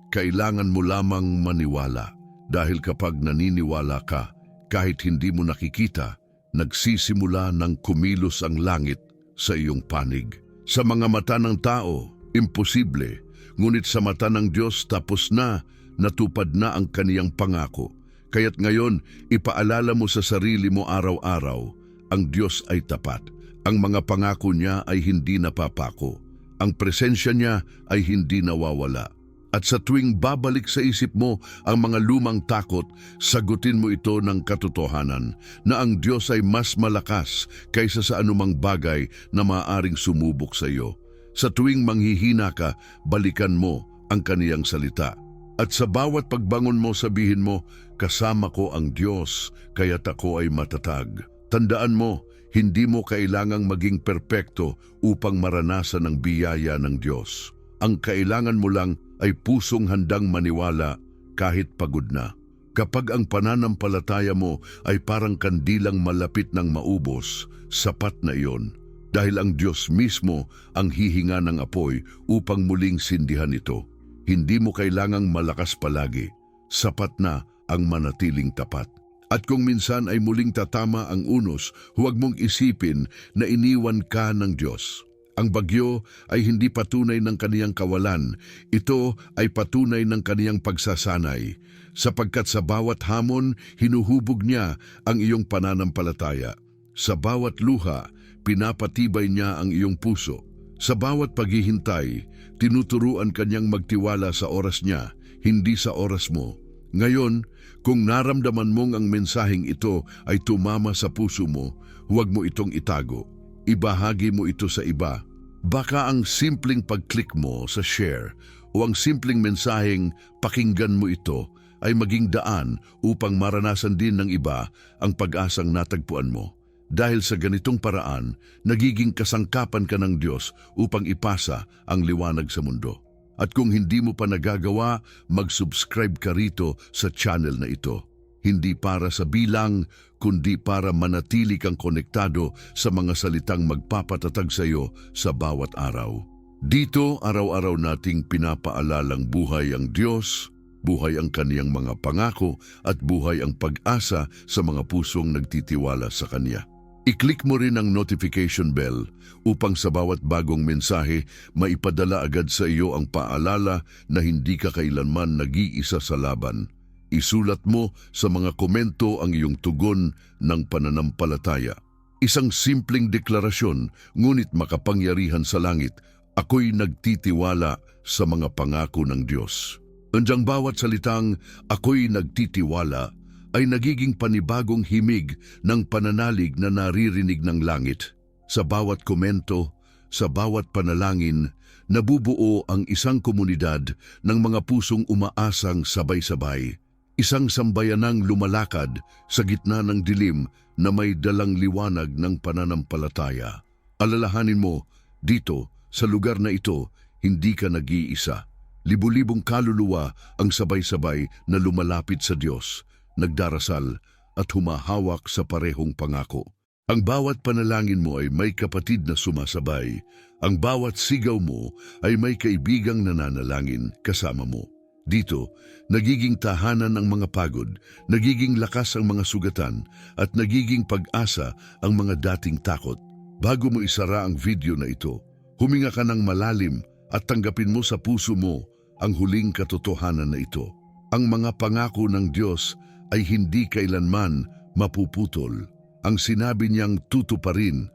Kailangan mo lamang maniwala. Dahil kapag naniniwala ka, kahit hindi mo nakikita, nagsisimula ng kumilos ang langit sa iyong panig. Sa mga mata ng tao, imposible. Ngunit sa mata ng Diyos tapos na, natupad na ang Kaniyang pangako. Kaya't ngayon, ipaalala mo sa sarili mo araw-araw, ang Diyos ay tapat. Ang mga pangako niya ay hindi napapako. Ang presensya niya ay hindi nawawala. At sa tuwing babalik sa isip mo ang mga lumang takot, sagutin mo ito ng katotohanan na ang Diyos ay mas malakas kaysa sa anumang bagay na maaaring sumubok sa iyo. Sa tuwing manghihina ka, balikan mo ang Kaniyang salita. At sa bawat pagbangon mo, sabihin mo, kasama ko ang Diyos, kaya't ako ay matatag. Tandaan mo, hindi mo kailangang maging perpekto upang maranasan ang biyaya ng Diyos. Ang kailangan mo lang ay pusong handang maniwala kahit pagod na. Kapag ang pananampalataya mo ay parang kandilang malapit ng maubos, sapat na iyon. Dahil ang Diyos mismo ang hihinga ng apoy upang muling sindihan ito. Hindi mo kailangang malakas palagi. Sapat na ang manatiling tapat. At kung minsan ay muling tatama ang unos, huwag mong isipin na iniwan ka ng Diyos. Ang bagyo ay hindi patunay ng Kaniyang kawalan. Ito ay patunay ng Kaniyang pagsasanay. Sapagkat sa bawat hamon, hinuhubog niya ang iyong pananampalataya. Sa bawat luha, pinapatibay niya ang iyong puso. Sa bawat paghihintay, tinuturuan kanyang magtiwala sa oras niya, hindi sa oras mo. Ngayon, kung naramdaman mong ang mensaheng ito ay tumama sa puso mo, huwag mo itong itago. Ibahagi mo ito sa iba. Baka ang simpleng pag-click mo sa share o ang simpleng mensaheng pakinggan mo ito ay maging daan upang maranasan din ng iba ang pag-asang natagpuan mo. Dahil sa ganitong paraan, nagiging kasangkapan ka ng Diyos upang ipasa ang liwanag sa mundo. At kung hindi mo pa nagagawa, mag-subscribe ka rito sa channel na ito. Hindi para sa bilang, kundi para manatili kang konektado sa mga salitang magpapatatag sa iyo sa bawat araw. Dito, araw-araw nating pinapaalalang buhay ang Diyos, buhay ang Kaniyang mga pangako, at buhay ang pag-asa sa mga pusong nagtitiwala sa Kanya. I-click mo rin ang notification bell upang sa bawat bagong mensahe maipadala agad sa iyo ang paalala na hindi ka kailanman nag-iisa sa laban. Isulat mo sa mga komento ang iyong tugon ng pananampalataya. Isang simpleng deklarasyon, ngunit makapangyarihan sa langit, ako'y nagtitiwala sa mga pangako ng Diyos. Andyang bawat salitang ako'y nagtitiwala ay nagiging panibagong himig ng pananalig na naririnig ng langit. Sa bawat komento, sa bawat panalangin, nabubuo ang isang komunidad ng mga pusong umaasang sabay-sabay. Isang sambayanang lumalakad sa gitna ng dilim na may dalang liwanag ng pananampalataya. Alalahanin mo, dito, sa lugar na ito, hindi ka nag-iisa. Libu-libong kaluluwa ang sabay-sabay na lumalapit sa Diyos, nagdarasal at humahawak sa parehong pangako. Ang bawat panalangin mo ay may kapatid na sumasabay. Ang bawat sigaw mo ay may kaibigang nananalangin kasama mo. Dito, nagiging tahanan ang mga pagod, nagiging lakas ang mga sugatan, at nagiging pag-asa ang mga dating takot. Bago mo isara ang video na ito, huminga ka ng malalim at tanggapin mo sa puso mo ang huling katotohanan na ito. Ang mga pangako ng Diyos ay hindi kailanman mapuputol. Ang sinabi niyang tutuparin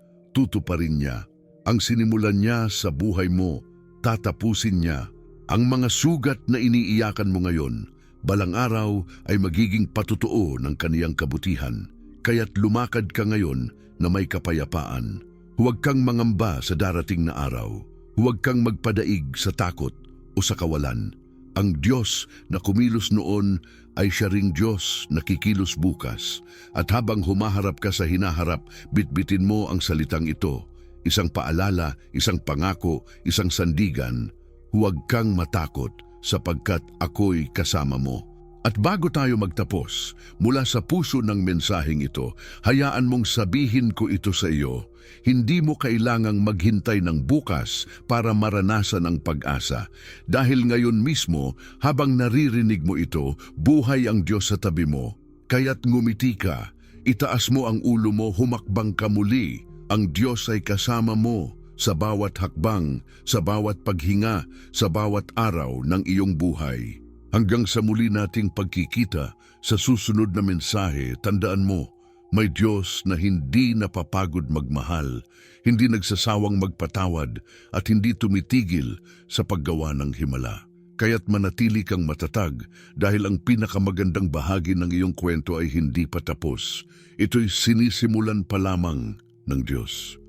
niya. Ang sinimulan niya sa buhay mo, tatapusin niya. Ang mga sugat na iniiyakan mo ngayon, balang araw ay magiging patutuo ng kaniyang kabutihan. Kaya't lumakad ka ngayon na may kapayapaan. Huwag kang mangamba sa darating na araw. Huwag kang magpadaig sa takot o sa kawalan. Ang Diyos na kumilos noon ay siya ring Diyos na kikilos bukas. At habang humaharap ka sa hinaharap, bitbitin mo ang salitang ito. Isang paalala, isang pangako, isang sandigan. Huwag kang matakot sapagkat ako'y kasama mo. At bago tayo magtapos, mula sa puso ng mensaheng ito, hayaan mong sabihin ko ito sa iyo. Hindi mo kailangang maghintay ng bukas para maranasan ang pag-asa. Dahil ngayon mismo, habang naririnig mo ito, buhay ang Diyos sa tabi mo. Kaya't ngumiti ka, itaas mo ang ulo mo, humakbang ka muli. Ang Diyos ay kasama mo sa bawat hakbang, sa bawat paghinga, sa bawat araw ng iyong buhay. Hanggang sa muli nating pagkikita sa susunod na mensahe, tandaan mo, may Diyos na hindi napapagod magmahal, hindi nagsasawang magpatawad at hindi tumitigil sa paggawa ng himala. Kaya't manatili kang matatag dahil ang pinakamagandang bahagi ng iyong kwento ay hindi pa tapos. Ito'y sinisimulan pa lamang ng Diyos.